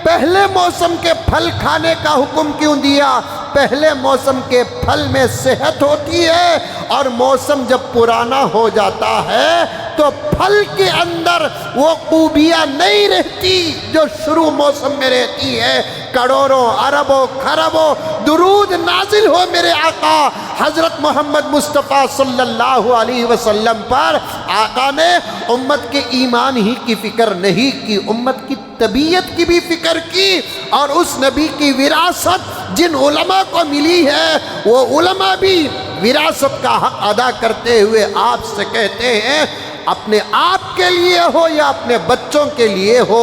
پہلے موسم کے پھل کھانے کا حکم کیوں دیا؟ پہلے موسم کے پھل میں صحت ہوتی ہے، اور موسم جب پرانا ہو جاتا ہے تو پھل کے اندر وہ خوبیاں نہیں رہتی جو شروع موسم میں رہتی ہے۔ کروڑوں اربوں خربوں درود نازل ہو میرے آقا حضرت محمد مصطفیٰ صلی اللہ علیہ وسلم پر۔ آقا نے امت کے ایمان ہی کی فکر نہیں کی، امت کی طبیعت کی بھی فکر کی، اور اس نبی کی وراثت جن علماء کو ملی ہے وہ علماء بھی وراثت کا حق ادا کرتے ہوئے آپ سے کہتے ہیں اپنے آپ کے لیے ہو یا اپنے بچوں کے لیے ہو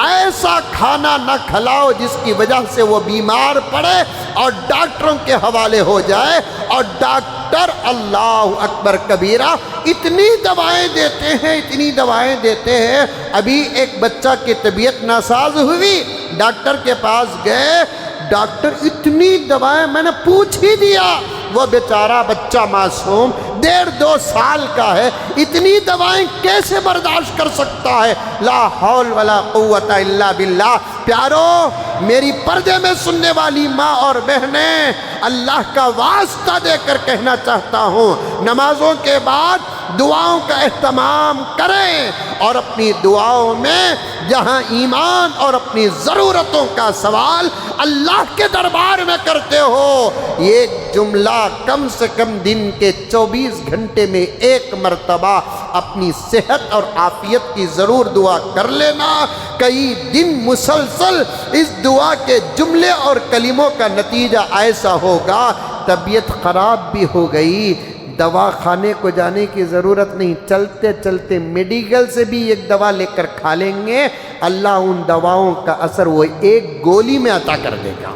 ایسا کھانا نہ کھلاؤ جس کی وجہ سے وہ بیمار پڑے اور ڈاکٹروں کے حوالے ہو جائے، اور ڈاکٹر اللہ اکبر کبیرہ اتنی دوائیں دیتے ہیں، اتنی دوائیں دیتے ہیں۔ ابھی ایک بچہ کی طبیعت ناساز ہوئی، ڈاکٹر کے پاس گئے، ڈاکٹر اتنی دوائیں، میں نے پوچھ ہی دیا، وہ بیچارہ بچہ معصوم 1.5-2 سال کا ہے، اتنی دوائیں کیسے برداشت کر سکتا ہے؟ لا حول ولا قوت الا باللہ۔ پیارو، میری پردے میں سننے والی ماں اور بہنیں، اللہ کا واسطہ دے کر کہنا چاہتا ہوں، نمازوں کے بعد دعاؤں کا اہتمام کریں، اور اپنی دعاؤں میں جہاں ایمان اور اپنی ضرورتوں کا سوال اللہ کے دربار میں کرتے ہو، ایک جملہ کم سے کم دن کے 24 گھنٹے میں 1 مرتبہ اپنی صحت اور عافیت کی ضرور دعا کر لینا۔ کئی دن مسلسل اس دعا کے جملے اور کلموں کا نتیجہ ایسا ہوگا، طبیعت خراب بھی ہو گئی، دوا خانے کو جانے کی ضرورت نہیں، چلتے چلتے میڈیکل سے بھی ایک دوا لے کر کھا لیں گے، اللہ ان دواؤں کا اثر وہ 1 گولی میں عطا کر دے گا۔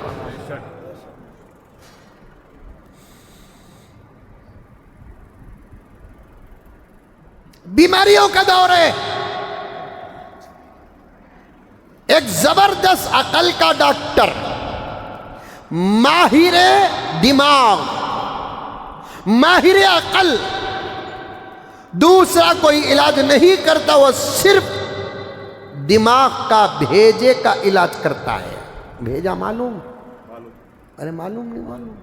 بیماریوں کا دور ہے، ایک زبردست عقل کا ڈاکٹر، ماہر دماغ، ماہر عقل، دوسرا کوئی علاج نہیں کرتا، وہ صرف دماغ کا بھیجے کا علاج کرتا ہے۔ بھیجا معلوم؟ ارے معلوم نہیں معلوم؟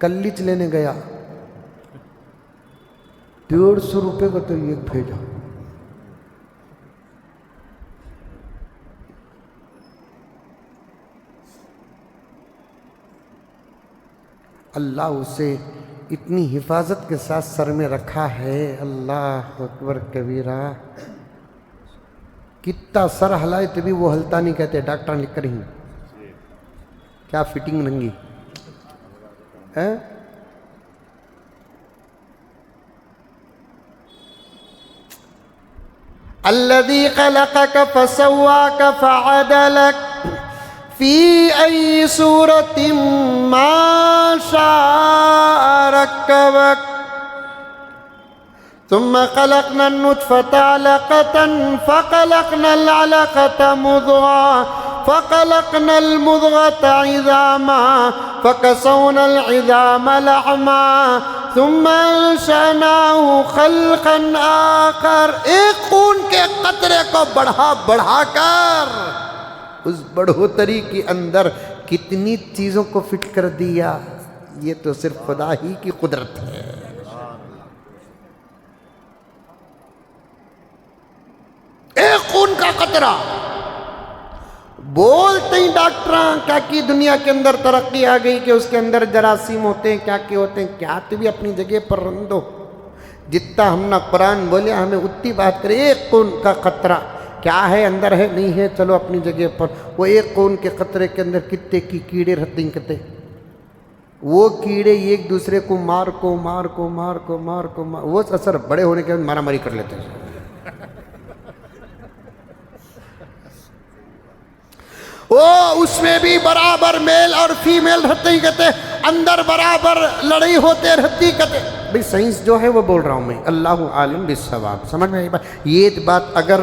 کلچ لینے گیا، 150 روپے کا تو یہ بھیجا. اللہ اسے اتنی حفاظت کے ساتھ سر میں رکھا ہے. اللہ اکبر کبیرہ. کتنا سر ہلائے تبھی وہ ہلتا نہیں. کہتے ڈاکٹر لکھ کر ہی کیا فٹنگ رنگی ہے. الذي خلقك فسواك فعدلك في أي صورة ما شاء ركبك ثم خلقنا النطفة علقة فخلقنا العلقة مضغة فخلقنا المضغة عظاما فكسونا العظام لحما ثم انشأناه خلقا آخر. ایک خون کے قطرے کو بڑھا کر اس بڑھوتری کے اندر کتنی چیزوں کو فٹ کر دیا. یہ تو صرف خدا ہی کی قدرت ہے. ایک خون کا قطرہ. بولتے ہی ڈاکٹراں کیا کی دنیا کے اندر ترقی آ گئی کہ اس کے اندر جراثیم ہوتے ہیں, کیا ہوتے ہیں. کیا تو بھی اپنی جگہ پر رندو. جتنا ہم نہ قرآن بولے ہمیں اتنی بات کرے. ایک خون کا قطرہ کیا ہے, اندر ہے نہیں ہے, چلو اپنی جگہ پر. وہ ایک خون کے قطرے کے اندر کتنے کی کیڑے رہتے ہیں. کہتے وہ کیڑے ایک دوسرے کو مار کو وہ اثر بڑے ہونے کے بعد مارا ماری کر لیتے ہیں. وہ اس میں بھی برابر میل اور فیمیل رہتے ہی. کہتے اندر برابر لڑائی ہوتے رہتی. کہتے بھئی سائنس جو ہے وہ بول رہا ہوں میں, اللہ عالم بالصواب. سمجھ میں یہ بات اگر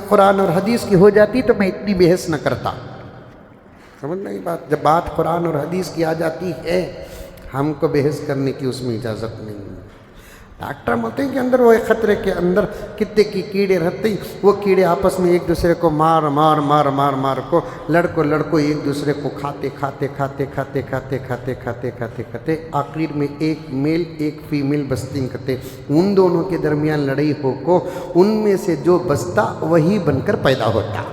قرآن اور حدیث کی ہو جاتی تو میں اتنی بحث نہ کرتا. سمجھ میں بات. جب بات قرآن اور حدیث کی آ جاتی ہے ہم کو بحث کرنے کی اس میں اجازت نہیں. ڈاکٹر بولتے ہیں کہ اندر وہ ایک خطرے کے اندر کتنے کی کیڑے رہتے ہیں. وہ کیڑے آپس میں ایک دوسرے کو مار کو لڑکو ایک دوسرے کو کھاتے آخر میں ایک میل ایک فیمیل بستی. کرتے ان دونوں کے درمیان لڑائی ہو کو ان میں سے جو بستا وہی بن کر پیدا ہوتا.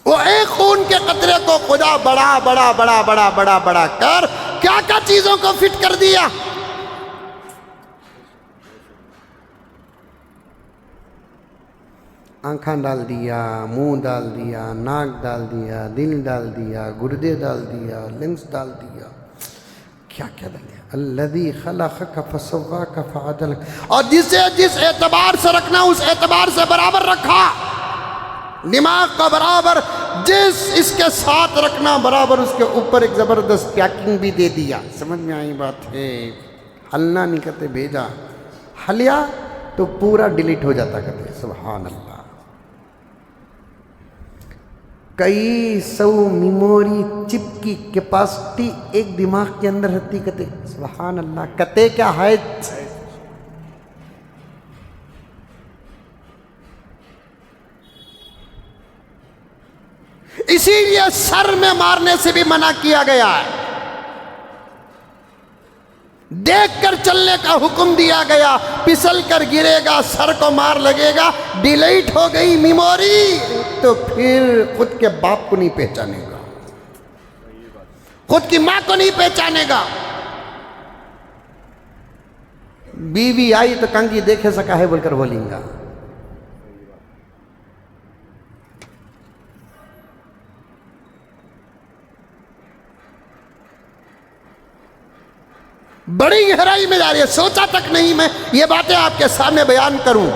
وہ ایک خون کے قطرے کو خدا بڑا کر کیا چیزوں کو فٹ کر دیا. آنکھاں ڈال دیا, منہ ڈال دیا, ناک ڈال دیا, دل ڈال دیا, گردے ڈال دیا, لنگس ڈال دیا, کیا ڈال دیا. الذی خلقک فسواک فعدلک. اور جس اعتبار سے رکھنا اس اعتبار سے برابر رکھا. دماغ کا برابر اس کے ساتھ رکھنا برابر اس کے اوپر ایک زبردست پیکنگ بھی دے دیا. سمجھ میں آئی بات ہے. ہلنا نہیں کہتے بھیجا, ہلیا تو پورا ڈیلیٹ ہو جاتا. کہتے سبحان اللہ. کئی سو میموری چپ کی کیپاسٹی ایک دماغ کے اندر رہتی. کہتے سبحان اللہ. کہتے کیا ہے. اسی لیے سر میں مارنے سے بھی منع کیا گیا ہے. دیکھ کر چلنے کا حکم دیا گیا. پھسل کر گرے گا, سر کو مار لگے گا, ڈیلیٹ ہو گئی میموری تو پھر خود کے باپ کو نہیں پہچانے گا, خود کی ماں کو نہیں پہچانے گا. بیوی آئی تو کنگھی دیکھے سکا ہے بول کر بولیں گا. بڑی گہرائی میں جا رہی ہے. سوچا تک نہیں میں یہ باتیں آپ کے سامنے بیان کروں.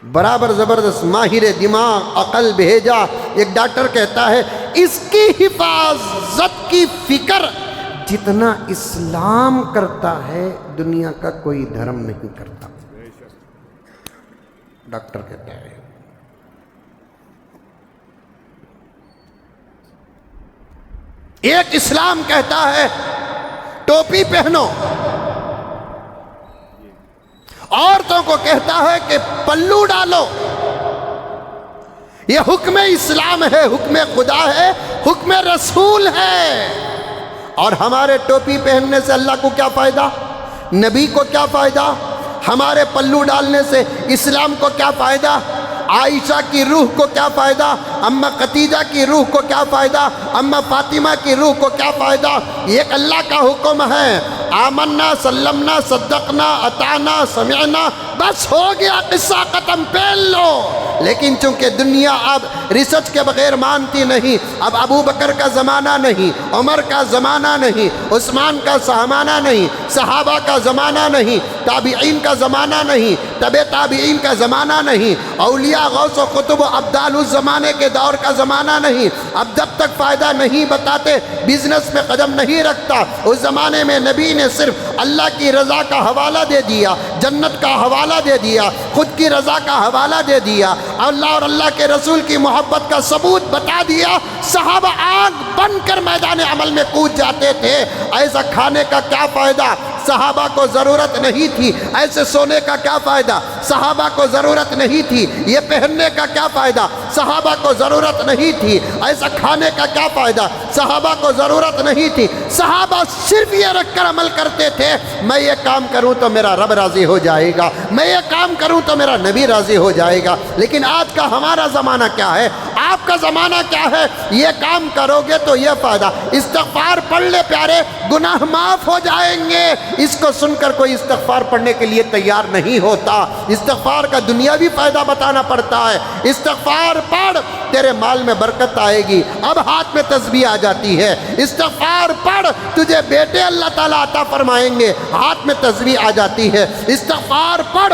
برابر زبردست ماہر دماغ عقل بھیجا. ایک ڈاکٹر کہتا ہے اس کی حفاظت کی فکر جتنا اسلام کرتا ہے دنیا کا کوئی دھرم نہیں کرتا. ڈاکٹر کہتا ہے ایک اسلام کہتا ہے ٹوپی پہنو, عورتوں کو کہتا ہے کہ پلو ڈالو. یہ حکم اسلام ہے، حکم خدا ہے، حکم رسول ہے۔ اور ہمارے ٹوپی پہننے سے اللہ کو کیا فائدہ، نبی کو کیا فائدہ، ہمارے پلو ڈالنے سے اسلام کو کیا فائدہ، عائشہ کی روح کو کیا فائدہ، اماں خدیجہ کی روح کو کیا فائدہ، اماں فاطمہ کی روح کو کیا فائدہ۔ یہ اللہ کا حکم ہے، آمنا سلمنا صدقنا اطعنا سمعنا، بس ہو گیا، قصہ ختم، پہن لو۔ لیکن چونکہ دنیا اب ریسرچ کے بغیر مانتی نہیں، اب ابو بکر کا زمانہ نہیں، عمر کا زمانہ نہیں، عثمان کا زمانہ نہیں، صحابہ کا زمانہ نہیں، تابعین کا زمانہ نہیں، تبع تابعین کا زمانہ نہیں، اولیاء غوث و قطب و ابدال اس زمانے کے دور کا زمانہ نہیں۔ اب جب تک فائدہ نہیں بتاتے بزنس میں قدم نہیں رکھتا۔ اس زمانے میں نبی نے صرف اللہ کی رضا کا حوالہ دے دیا، جنت کا حوالہ دے دیا، خود کی رضا کا حوالہ دے دیا، اللہ اور اللہ کے رسول کی محبت کا ثبوت بتا دیا۔ صحابہ آنکھ بند کر میدان عمل میں کود جاتے تھے۔ ایسا کھانے کا کیا فائدہ، صحابہ کو ضرورت نہیں تھی۔ ایسے سونے کا کیا فائدہ، صحابہ کو ضرورت نہیں تھی۔ یہ پہننے کا کیا فائدہ، صحابہ کو ضرورت نہیں تھی۔ ایسا کھانے کا کیا فائدہ، صحابہ کو ضرورت نہیں تھی۔ صحابہ صرف یہ رکھ کر عمل کرتے تھے، میں یہ کام کروں تو میرا رب راضی ہو جائے گا، میں یہ کام کروں تو میرا نبی راضی ہو جائے گا۔ لیکن آج کا ہمارا زمانہ کیا ہے، آپ کا زمانہ کیا ہے، یہ کام کرو گے تو یہ فائدہ، استغفار پڑھ لے پیارے، گناہ معاف ہو جائیں گے۔ اس کو سن کر کوئی استغفار پڑھنے کے لیے تیار نہیں ہوتا۔ استغفار کا دنیاوی فائدہ بتانا پڑتا ہے۔ استغفار پڑھ، تیرے مال میں برکت آئے گی۔ اب ہاتھ میں تسبیح آ جاتی ہے۔ استغفار پڑھ، تجھے بیٹے اللہ تعالیٰ عطا فرمائیں گے، ہاتھ میں تسبیح آ جاتی ہے۔ استغفار پڑھ،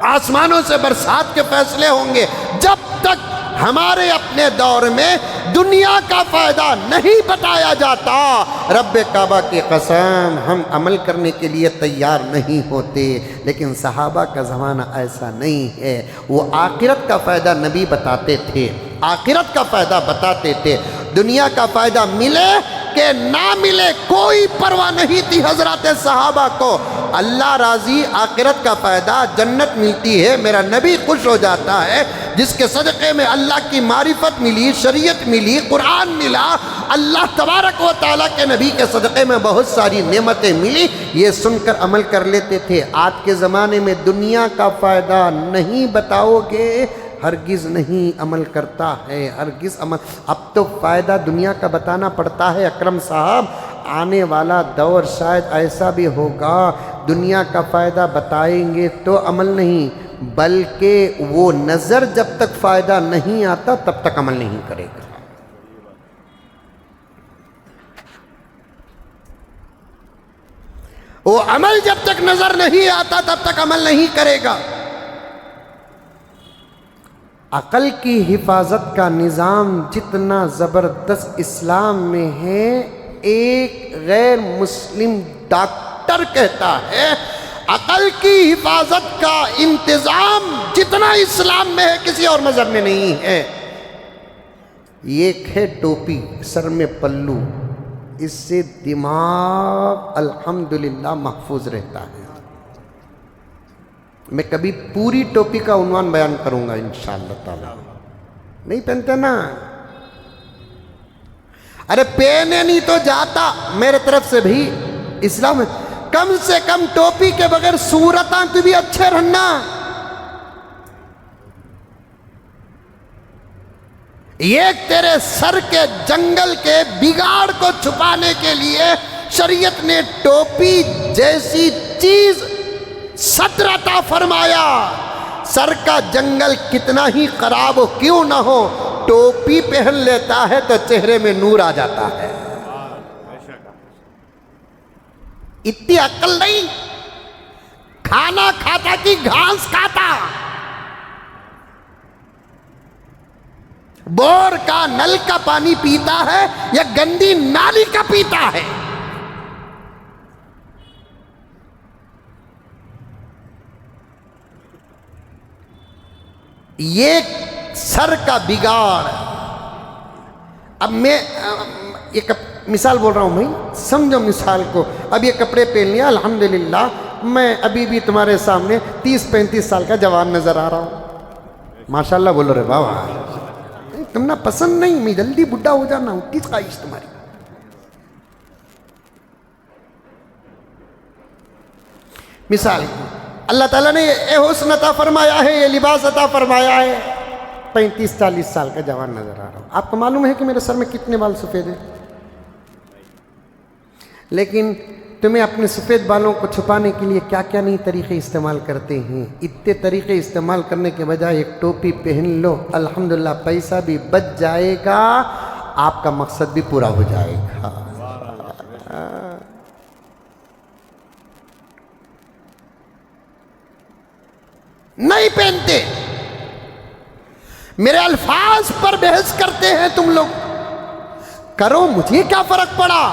آسمانوں سے برسات کے فیصلے ہوں گے۔ جب تک ہمارے اپنے دور میں دنیا کا فائدہ نہیں بتایا جاتا، رب کعبہ کی قسم ہم عمل کرنے کے لیے تیار نہیں ہوتے۔ لیکن صحابہ کا زمانہ ایسا نہیں ہے، وہ آخرت کا فائدہ نبی بتاتے تھے، آخرت کا فائدہ بتاتے تھے۔ دنیا کا فائدہ ملے کہ نہ ملے کوئی پرواہ نہیں تھی حضرات صحابہ کو۔ اللہ راضی، آخرت کا فائدہ، جنت ملتی ہے، میرا نبی خوش ہو جاتا ہے، جس کے صدقے میں اللہ کی معرفت ملی، شریعت ملی، قرآن ملا، اللہ تبارک و تعالیٰ کے نبی کے صدقے میں بہت ساری نعمتیں ملی، یہ سن کر عمل کر لیتے تھے۔ آج کے زمانے میں دنیا کا فائدہ نہیں بتاؤ گے، ہرگز نہیں عمل کرتا ہے، ہرگز عمل۔ اب تو فائدہ دنیا کا بتانا پڑتا ہے۔ اکرم صاحب، آنے والا دور شاید ایسا بھی ہوگا، دنیا کا فائدہ بتائیں گے تو عمل نہیں، بلکہ وہ نظر جب تک فائدہ نہیں آتا تب تک عمل نہیں کرے گا۔ وہ عمل جب تک نظر نہیں آتا تب تک عمل نہیں کرے گا۔ عقل کی حفاظت کا نظام جتنا زبردست اسلام میں ہے، ایک غیر مسلم ڈاکٹر کہتا ہے عقل کی حفاظت کا انتظام جتنا اسلام میں ہے کسی اور مذہب میں نہیں ہے۔ ایک ہے ٹوپی، سر میں پلو، اس سے دماغ الحمدللہ محفوظ رہتا ہے۔ میں کبھی پوری ٹوپی کا عنوان بیان کروں گا انشاءاللہ تعالی۔ نہیں پہنتے نا، ارے پہنے نہیں تو جاتا، میرے طرف سے بھی اسلام ہے، کم سے کم ٹوپی کے بغیر صورتاں تو بھی اچھے رہنا۔ یہ تیرے سر کے جنگل کے بگاڑ کو چھپانے کے لیے شریعت نے ٹوپی جیسی چیز ستر عطا فرمایا۔ سر کا جنگل کتنا ہی خراب ہو کیوں نہ ہو، ٹوپی پہن لیتا ہے تو چہرے میں نور آ جاتا ہے۔ اتنی عقل نہیں، کھانا کھاتا کہ گھاس کھاتا، بور کا نل کا پانی پیتا ہے یا گندی نالی کا پیتا ہے؟ یہ سر کا بگاڑ۔ اب میں ایک مثال بول رہا ہوں بھائی، سمجھو مثال کو۔ اب یہ کپڑے پہن لیا الحمدللہ، میں ابھی بھی تمہارے سامنے 30-35 سال کا جوان نظر آ رہا ہوں، ماشاءاللہ بولو رے بابا، تم نہ پسند نہیں، میں جلدی بڈھا ہو جانا ہوں، کس خواہش تمہاری؟ مثال اللہ تعالیٰ نے یہ حسن عطا فرمایا ہے، یہ لباس عطا فرمایا ہے، 35-40 سال کا جوان نظر آ رہا ہوں۔ آپ کو معلوم ہے کہ میرے سر میں کتنے بال سفید ہیں؟ لیکن تمہیں اپنے سفید بالوں کو چھپانے کے لیے کیا کیا نئی طریقے استعمال کرتے ہیں؟ اتنے طریقے استعمال کرنے کے بجائے ایک ٹوپی پہن لو، الحمدللہ پیسہ بھی بچ جائے گا، آپ کا مقصد بھی پورا ہو جائے گا۔ نہیں پہنتے، میرے الفاظ پر بحث کرتے ہیں تم لوگ، کرو، مجھے کیا فرق پڑا؟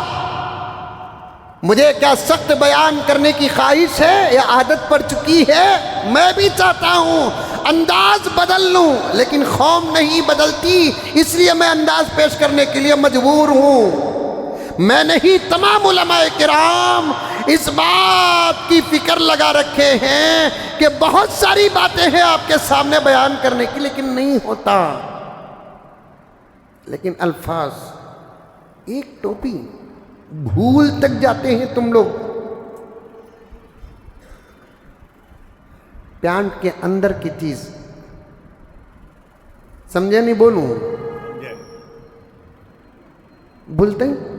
مجھے کیا سخت بیان کرنے کی خواہش ہے یا عادت پڑ چکی ہے؟ میں بھی چاہتا ہوں انداز بدل لوں، لیکن قوم نہیں بدلتی، اس لیے میں انداز پیش کرنے کے لیے مجبور ہوں۔ میں نہیں، تمام علماء کرام اس بات کی فکر لگا رکھے ہیں کہ بہت ساری باتیں ہیں آپ کے سامنے بیان کرنے کی، لیکن نہیں ہوتا۔ لیکن الفاظ، ایک ٹوپی، بھول تک جاتے ہیں تم لوگ۔ پینٹ کے اندر کی چیز سمجھے نہیں بولوں؟ بھولتے ہیں؟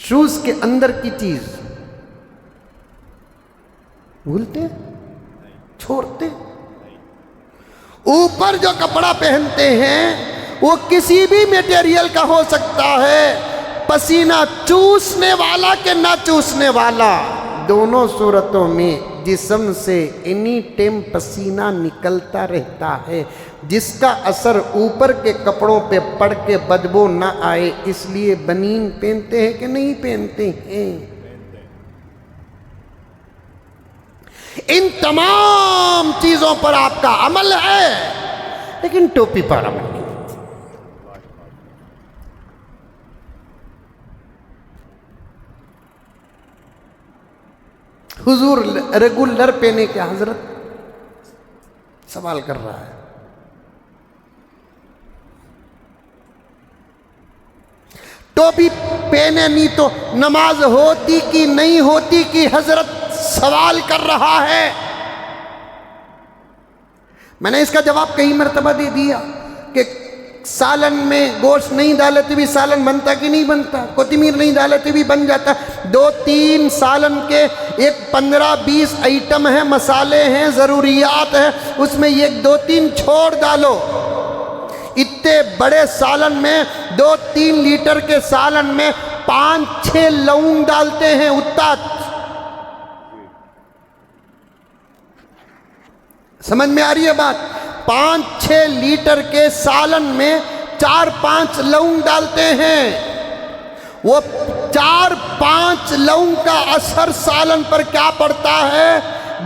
شوز کے اندر کی چیز بھولتے ہیں؟ چھوڑتے؟ اوپر جو کپڑا پہنتے ہیں وہ کسی بھی میٹیریل کا ہو سکتا ہے، پسینہ چوسنے والا کہ نہ چوسنے والا، دونوں صورتوں میں جسم سے اینی ٹائم پسینہ نکلتا رہتا ہے، جس کا اثر اوپر کے کپڑوں پہ پڑ کے بدبو نہ آئے، اس لیے بنین پہنتے ہیں کہ نہیں پہنتے ہیں؟ ان تمام چیزوں پر آپ کا عمل ہے، لیکن ٹوپی پر عمل نہیں۔ حضور ریگولر پہنے کے حضرت سوال کر رہا ہے، ٹوپی پہنے نہیں تو نماز ہوتی کہ نہیں ہوتی کہ حضرت سوال کر رہا ہے۔ میں نے اس کا جواب کئی مرتبہ دے دیا کہ سالن میں گوشت نہیں ڈالتے بھی سالن بنتا کہ نہیں بنتا، کوتمیر نہیں ڈالتے بھی بن جاتا، 2-3 سالن کے ایک 15-20 آئٹم ہیں، مسالے ہیں، ضروریات ہیں، اس میں 1-2-3 چھوڑ ڈالو۔ اتنے بڑے سالن میں 2-3 لیٹر کے سالن میں 5-6 لونگ ڈالتے ہیں، اتنا سمجھ میں آ رہی ہے بات؟ 5-6 لیٹر کے سالن میں 4-5 لونگ ڈالتے ہیں، وہ 4-5 لونگ کا اثر سالن پر کیا پڑتا ہے،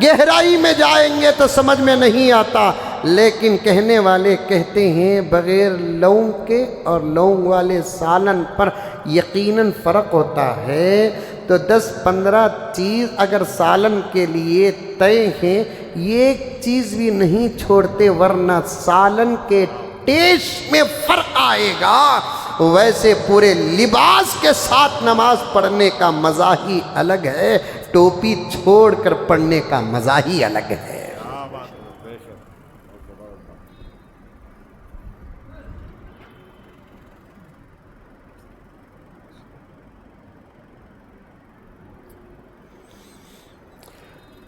گہرائی میں جائیں گے تو سمجھ میں نہیں آتا، لیکن کہنے والے کہتے ہیں بغیر لونگ کے اور لونگ والے سالن پر یقیناً فرق ہوتا ہے۔ تو 10-15 چیز اگر سالن کے لیے طے ہیں، ایک چیز بھی نہیں چھوڑتے، ورنہ سالن کے ٹیسٹ میں فرق آئے گا۔ ویسے پورے لباس کے ساتھ نماز پڑھنے کا مزہ ہی الگ ہے، ٹوپی چھوڑ کر پڑھنے کا مزہ ہی الگ ہے۔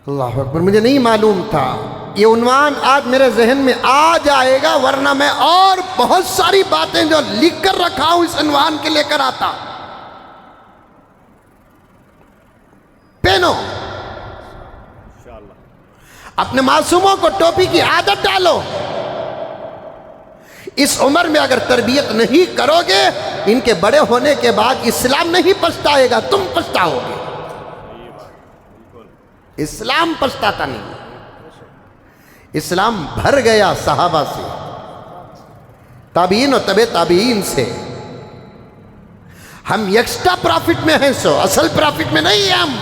اللہ اکبر، مجھے نہیں معلوم تھا یہ عنوان آج میرے ذہن میں آ جائے گا، ورنہ میں اور بہت ساری باتیں جو لکھ کر رکھا ہوں اس عنوان کے لے کر آتا۔ پہنو، اپنے معصوموں کو ٹوپی کی عادت ڈالو۔ اس عمر میں اگر تربیت نہیں کرو گے، ان کے بڑے ہونے کے بعد اسلام نہیں پچھتائے گا، تم پچھتاؤ گے۔ اسلام پچھتاتا نہیں، اسلام بھر گیا صحابہ سے، تابعین و تبع تابعین سے۔ ہم یکسٹا پرافٹ میں ہیں، سو اصل پرافٹ میں نہیں ہیں ہم۔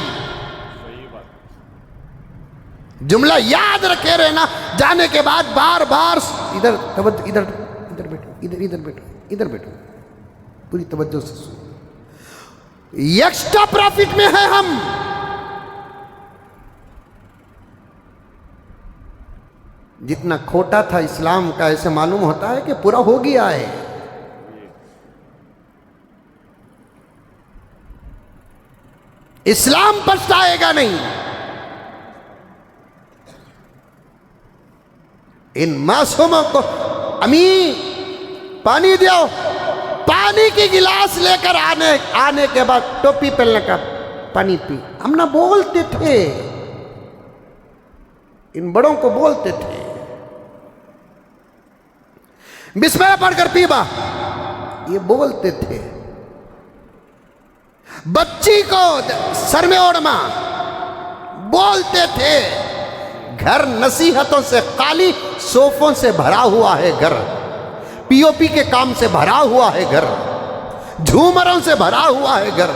جملہ یاد رکھے رہنا، جانے کے بعد بار بار ادھر توجہ، ادھر بیٹھو، ادھر بیٹھو، ادھر بیٹھو، پوری توجہ سے سنو۔ ایکسٹرا پروفٹ میں ہے ہم، جتنا کھوٹا تھا اسلام کا ایسے معلوم ہوتا ہے کہ پورا ہو گیا ہے۔ اسلام پچھتائے گا نہیں۔ ان معصوموں کو امی پانی دیو، پانی کی گلاس لے کر آنے کے بعد ٹوپی پہننے کا پانی پی، ہم نہ بولتے تھے، ان بڑوں کو بولتے تھے بسم اللہ پڑھ کر پیبا، یہ بولتے تھے۔ بچی کو سر میں اوڑھما، بولتے تھے۔ گھر نصیحتوں سے خالی، صوفوں سے بھرا ہوا ہے گھر، پی او پی کے کام سے بھرا ہوا ہے گھر، جھومروں سے بھرا ہوا ہے گھر،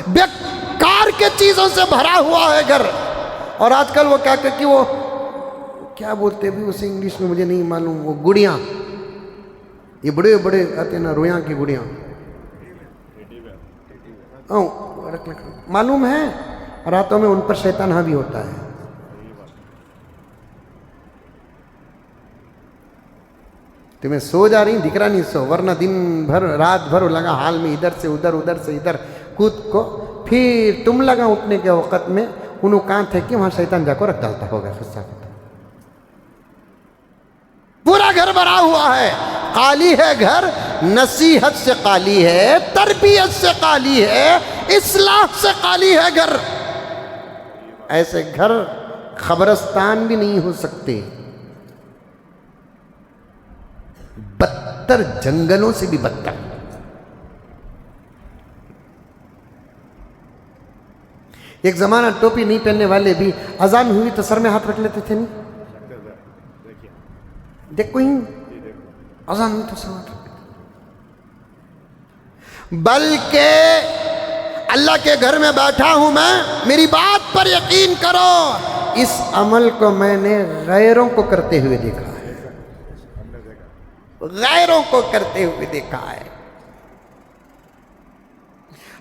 بیکار کے چیزوں سے بھرا ہوا ہے گھر۔ اور آج کل وہ کیا بولتے بھی اسے انگلش میں مجھے نہیں معلوم، وہ گڑیاں، یہ بڑے بڑے آتے ہیں نا، رویاں کی گڑیاں، معلوم ہے راتوں میں ان پر شیطان حاوی ہوتا ہے۔ تمہیں سو جا رہی دکھ رہا نہیں سو، ورنہ دن بھر رات بھر لگا حال میں، ادھر سے ادھر، ادھر سے ادھر کود کو، پھر تم لگا اٹھنے کے وقت میں انہوں کہاں تھے کہ وہاں شیطان جا کو رکھ ڈالتا ہوگا۔ خصہ پورا گھر بھرا ہوا ہے، خالی ہے گھر، نصیحت سے خالی ہے، تربیت سے خالی ہے، اصلاح سے خالی ہے گھر۔ ایسے گھر قبرستان بھی نہیں ہو سکتے، بدتر جنگلوں سے بھی بدتر۔ ایک زمانہ ٹوپی نہیں پہننے والے بھی اذان ہوئی تو سر میں ہاتھ رکھ لیتے تھے، نہیں دیکھو ہی اذان ہوئی تو سر میں ہاتھ رکھ لیتے، بلکہ اللہ کے گھر میں بیٹھا ہوں میں، میری بات پر یقین کرو، اس عمل کو میں نے غیروں کو کرتے ہوئے دیکھا ہے، غیروں کو کرتے ہوئے دیکھا ہے۔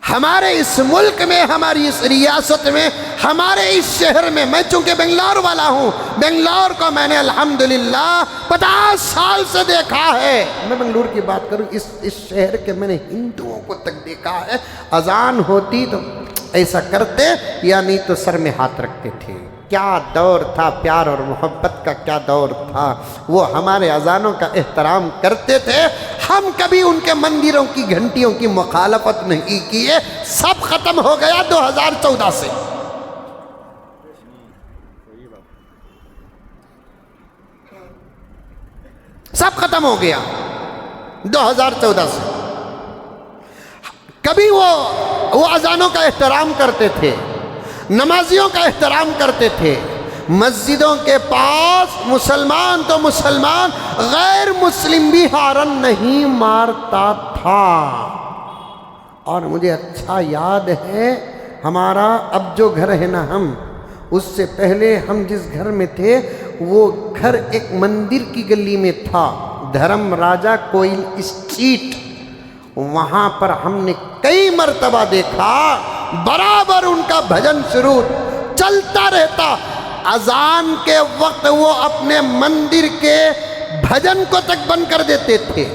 ہمارے اس ملک میں، ہماری اس ریاست میں، ہمارے اس شہر میں، میں چونکہ بنگلور والا ہوں، بنگلور کو میں نے الحمدللہ 50 سال سے دیکھا ہے۔ میں بنگلور کی بات کروں، اس شہر کے میں نے ہندوؤں کو تک دیکھا ہے، اذان ہوتی تو ایسا کرتے یا نہیں تو سر میں ہاتھ رکھتے تھے۔ کیا دور تھا، پیار اور محبت کا کیا دور تھا، وہ ہمارے اذانوں کا احترام کرتے تھے، ہم کبھی ان کے مندروں کی گھنٹیوں کی مخالفت نہیں کیے۔ سب ختم ہو گیا 2014 سے، سب ختم ہو گیا 2014 سے۔ کبھی وہ اذانوں کا احترام کرتے تھے، نمازیوں کا احترام کرتے تھے، مسجدوں کے پاس مسلمان تو مسلمان، غیر مسلم بھی ہارن نہیں مارتا تھا۔ اور مجھے اچھا یاد ہے، ہمارا اب جو گھر ہے نا، ہم اس سے پہلے ہم جس گھر میں تھے وہ گھر ایک مندر کی گلی میں تھا، دھرم راجہ کوئل اسٹریٹ۔ وہاں پر ہم نے کئی مرتبہ دیکھا برابر ان کا بھجن شروع چلتا رہتا، اذان کے وقت وہ اپنے مندر کے بھجن کو تک بند کر دیتے تھے۔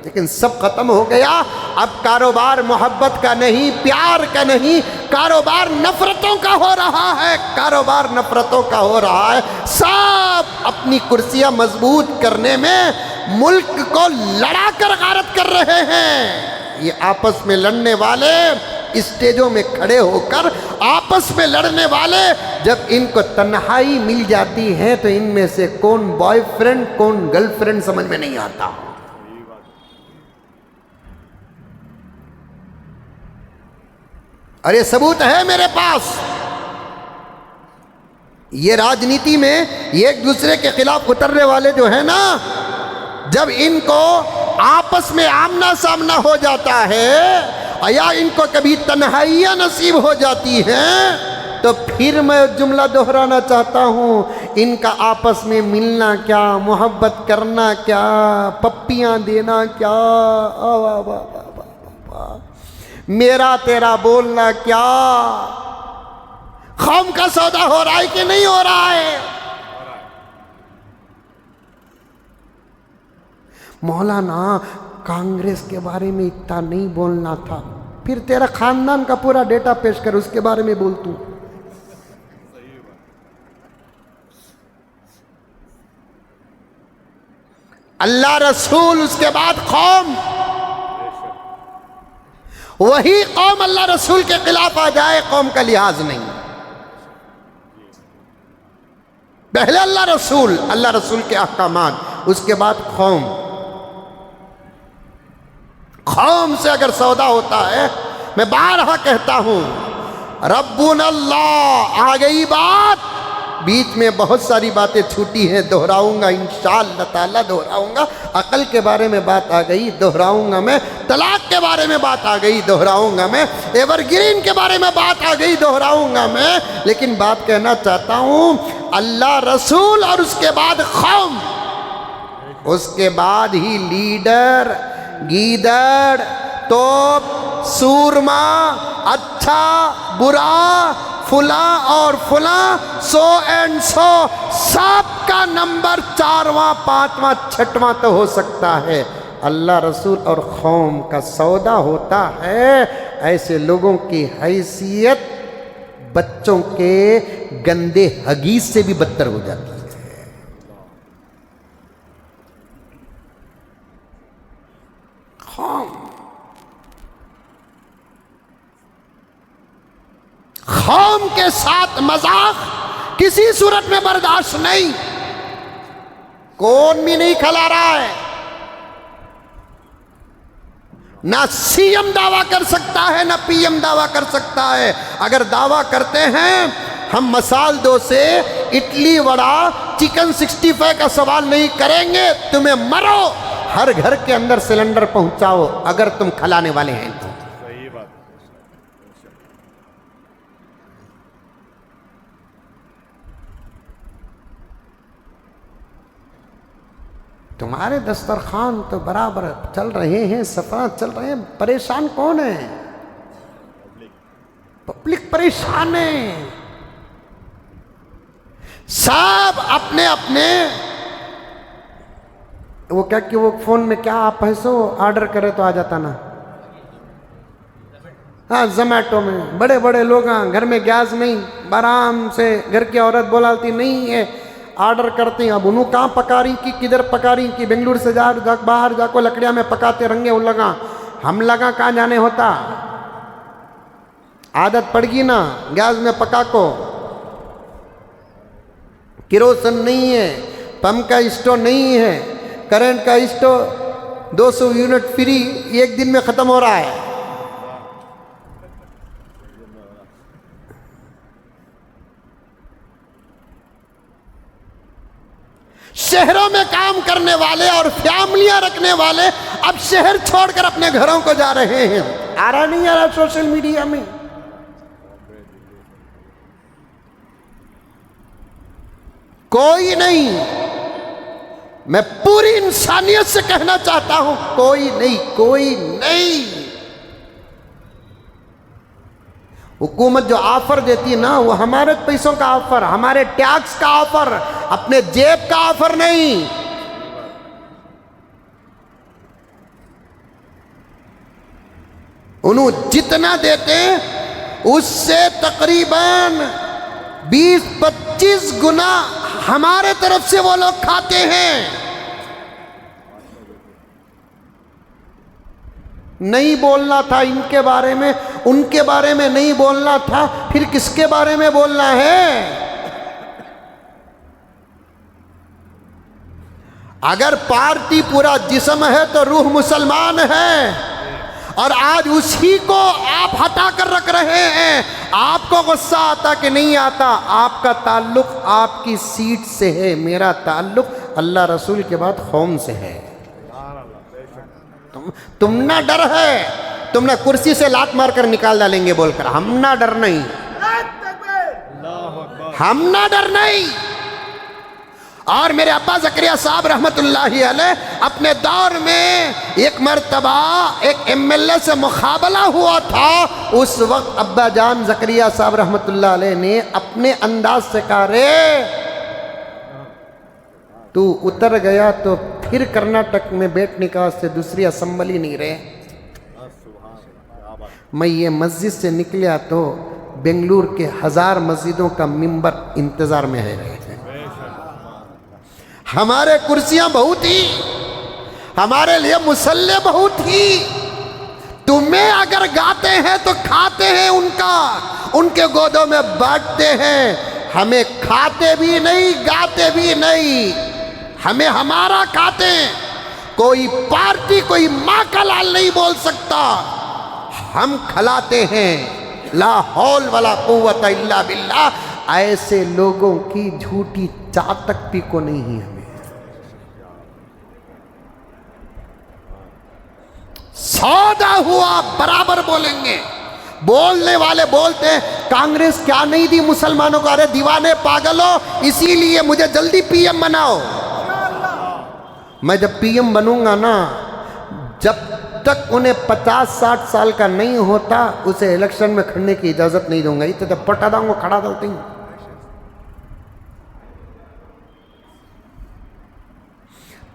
لیکن سب ختم ہو گیا، اب کاروبار محبت کا نہیں، پیار کا نہیں، کاروبار نفرتوں کا ہو رہا ہے، کاروبار نفرتوں کا ہو رہا ہے۔ سب اپنی کرسیاں مضبوط کرنے میں ملک کو لڑا کر غارت کر رہے ہیں۔ یہ آپس میں لڑنے والے اسٹیجوں میں کھڑے ہو کر آپس میں لڑنے والے، جب ان کو تنہائی مل جاتی ہے تو ان میں سے کون بوائے فرینڈ کون گرل فرینڈ سمجھ میں نہیں آتا۔ اور یہ ثبوت ہے میرے پاس۔ یہ راجنیتی میں یہ ایک دوسرے کے خلاف اترنے والے جو ہیں نا، جب ان کو آپس میں آمنا سامنا ہو جاتا ہے یا ان کو کبھی تنہائیاں نصیب ہو جاتی ہیں تو پھر میں جملہ دہرانا چاہتا ہوں، ان کا آپس میں ملنا کیا، محبت کرنا کیا، پپیاں دینا کیا، میرا تیرا بولنا کیا، قوم کا سودا ہو رہا ہے کہ نہیں ہو رہا ہے؟ مولانا کانگریس کے بارے میں اتنا نہیں بولنا تھا، پھر تیرا خاندان کا پورا ڈیٹا پیش کر، اس کے بارے میں بولتوں۔ اللہ رسول، اس کے بعد قوم، وہی قوم اللہ رسول کے خلاف آ جائے، قوم کا لحاظ نہیں، پہلے اللہ رسول کے احکامات، اس کے بعد قوم۔ قوم سے اگر سودا ہوتا ہے، میں بارہا کہتا ہوں، ربنا اللہ، آ گئی بات، بیچ میں بہت ساری باتیں چھوٹی ہیں، دہراؤں گا انشاءاللہ تعالی، دہراؤں گا، عقل کے بارے میں بات آ گئی، دہراؤں گا میں، طلاق کے بارے میں بات آ گئی، دہراؤں گا میں، ایور گرین کے بارے میں بات آ گئی، دہراؤں گا میں، لیکن بات کہنا چاہتا ہوں، اللہ رسول اور اس کے بعد قوم، اس کے بعد ہی لیڈر، گیدڑ، توپ، سورما، اچھا، برا، فلاں اور فلاں، سو اینڈ سو، سب کا نمبر 4واں 5واں 6واں تو ہو سکتا ہے۔ اللہ رسول اور قوم کا سودا ہوتا ہے، ایسے لوگوں کی حیثیت بچوں کے گندے حگیز سے بھی بدتر ہو جاتی ہے۔ قوم کے ساتھ مذاق کسی صورت میں برداشت نہیں، کون بھی نہیں کھلا رہا ہے، نہ سی ایم دعویٰ کر سکتا ہے، نہ پی ایم دعویٰ کر سکتا ہے۔ اگر دعویٰ کرتے ہیں، ہم مسال دو سے اڈلی وڑا چکن 65 کا سوال نہیں کریں گے، تمہیں مرو، ہر گھر کے اندر سلنڈر پہنچاؤ اگر تم کھلانے والے ہیں تو۔ صحیح بات۔ تمہارے دسترخوان تو برابر چل رہے ہیں، سفرات چل رہے ہیں، پریشان کون ہے؟ پبلک پریشان ہے، سب اپنے اپنے، وہ کیا کہ وہ فون میں کیا آپ پیسو آرڈر کرے تو آ جاتا نا، ہاں زومیٹو میں بڑے بڑے لوگ ہیں، گھر میں گیس نہیں، آرام سے گھر کی عورت بولاتی نہیں ہے، آرڈر کرتے ہیں۔ اب انہوں کہاں پکا رہی کی، کدھر پکا رہی کی، بنگلور سے باہر جا کو لکڑیاں میں پکاتے رنگے وہ لگا، ہم لگا کہاں جانے ہوتا، عادت پڑ گی نا گیس میں پکا کو، کیروسن نہیں ہے، پمپ کا اسٹو نہیں ہے، کرنٹ کا اسٹو 200 یونٹ فری ایک دن میں ختم ہو رہا ہے۔ شہروں میں کام کرنے والے اور فیملیاں رکھنے والے اب شہر چھوڑ کر اپنے گھروں کو جا رہے ہیں، آ رہا نہیں آ رہا سوشل میڈیا میں؟ کوئی نہیں، میں پوری انسانیت سے کہنا چاہتا ہوں، کوئی نہیں، کوئی نہیں۔ حکومت جو آفر دیتی ہے نا، وہ ہمارے پیسوں کا آفر، ہمارے ٹیکس کا آفر، اپنے جیب کا آفر نہیں۔ انہوں جتنا دیتے اس سے تقریباً 20-25 گنا ہمارے طرف سے وہ لوگ کھاتے ہیں۔ نہیں بولنا تھا ان کے بارے میں، ان کے بارے میں نہیں بولنا تھا، پھر کس کے بارے میں بولنا ہے؟ اگر پارٹی پورا جسم ہے تو روح مسلمان ہے، اور آج اسی کو آپ ہٹا کر رکھ رہے ہیں۔ آپ کو غصہ آتا کہ نہیں آتا؟ آپ کا تعلق آپ کی سیٹ سے ہے، میرا تعلق اللہ رسول کے بعد قوم سے ہے۔ تم نہ ڈر ہے، تم نہ کرسی سے لات مار کر نکال ڈالیں گے بول کر، ہم نہ ڈر نہیں۔ ہم نہ ڈر نہیں. اور میرے ابا زکریا صاحب رحمت اللہ علیہ اپنے دور میں ایک مرتبہ ایک ایم ایل اے سے مقابلہ ہوا تھا. اس وقت ابا جان زکریا صاحب رحمت اللہ علیہ نے اپنے انداز سے کہا رے تو اتر گیا تو پھر کرناٹک میں بیٹھنے کا سے دوسری اسمبلی نہیں رہے. میں یہ مسجد سے نکلیا تو بنگلور کے 1000 مسجدوں کا ممبر انتظار میں ہے رہے تھے. ہمارے کرسیاں بہت ہی، ہمارے لیے مسلح بہت ہی. تمہیں اگر گاتے ہیں تو کھاتے ہیں ان کا، ان کے گودوں میں بانٹتے ہیں. ہمیں کھاتے بھی نہیں گاتے بھی نہیں، ہمیں ہمارا کھاتے ہیں. کوئی پارٹی کوئی ماں کا لال نہیں بول سکتا. ہم کھلاتے ہیں. لا حول ولا قوت الا باللہ. ایسے لوگوں کی جھوٹی چاٹک بھی کو نہیں ہے. ہمیں سودا ہوا برابر بولیں گے. بولنے والے بولتے ہیں کانگریس کیا نہیں دی مسلمانوں کو. ارے دیوانے پاگل ہو، اسی لیے مجھے جلدی پی ایم بناؤ. میں جب پی ایم بنوں گا نا، جب تک انہیں 50-60 سال کا نہیں ہوتا اسے الیکشن میں کھڑنے کی اجازت نہیں دوں گا. اتنے پٹا دوں گا کھڑا دلتے ہیں.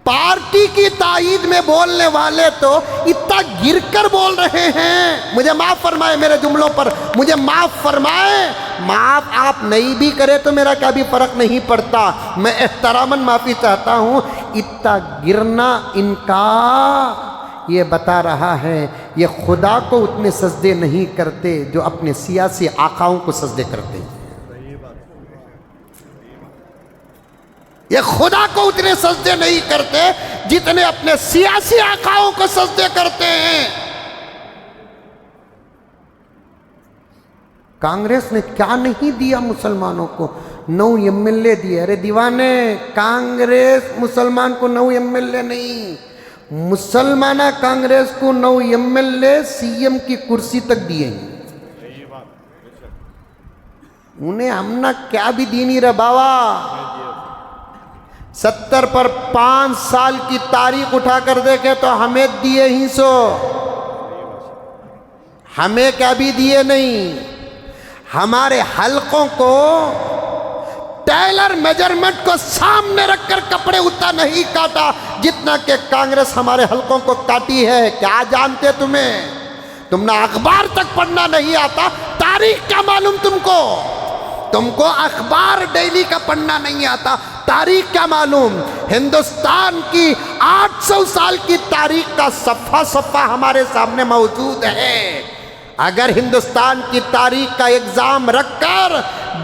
پارٹی کی تائید میں بولنے والے تو اتنا گر کر بول رہے ہیں. مجھے معاف فرمائے میرے جملوں پر، مجھے معاف فرمائے. معاف آپ نہیں بھی کرے تو میرا کیا بھی فرق نہیں پڑتا. میں احتراماً معافی چاہتا ہوں. اتنا گرنا ان کا یہ بتا رہا ہے یہ خدا کو اتنے سجدے نہیں کرتے جو اپنے سیاسی آقاؤں کو سجدے کرتے ہیں. یہ خدا کو اتنے سجدے نہیں کرتے جتنے اپنے سیاسی آقاؤں کو سجدے کرتے ہیں. کانگریس نے کیا نہیں دیا مسلمانوں کو؟ 9 ایم ایل اے دیے. ارے دیوانے، کانگریس مسلمان کو 9 ایم ایل اے نہیں، مسلمانہ کانگریس کو 9 M L A C M کی کرسی تک دیے ہیں. انہیں ہم نہ کیا بھی دی نہیں رہا بابا. 70 پر 5 سال کی تاریخ اٹھا کر دیکھے تو ہمیں دیے ہی سو، ہمیں کیا بھی دیے نہیں. ہمارے حلقوں کو ٹیلر میجرمنٹ کو سامنے رکھ کر کپڑے اتنا نہیں کاٹا جتنا کہ کانگریس ہمارے حلقوں کو کاٹی ہے. کیا جانتے تمہیں؟ تم نہ اخبار تک پڑھنا نہیں آتا، تاریخ کیا معلوم تم کو؟ تم کو اخبار ڈیلی کا پڑھنا نہیں آتا، تاریخ کیا معلوم؟ ہندوستان کی 800 سال کی تاریخ کا صفحہ صفحہ ہمارے سامنے موجود ہے. اگر ہندوستان کی تاریخ کا ایگزام رکھ کر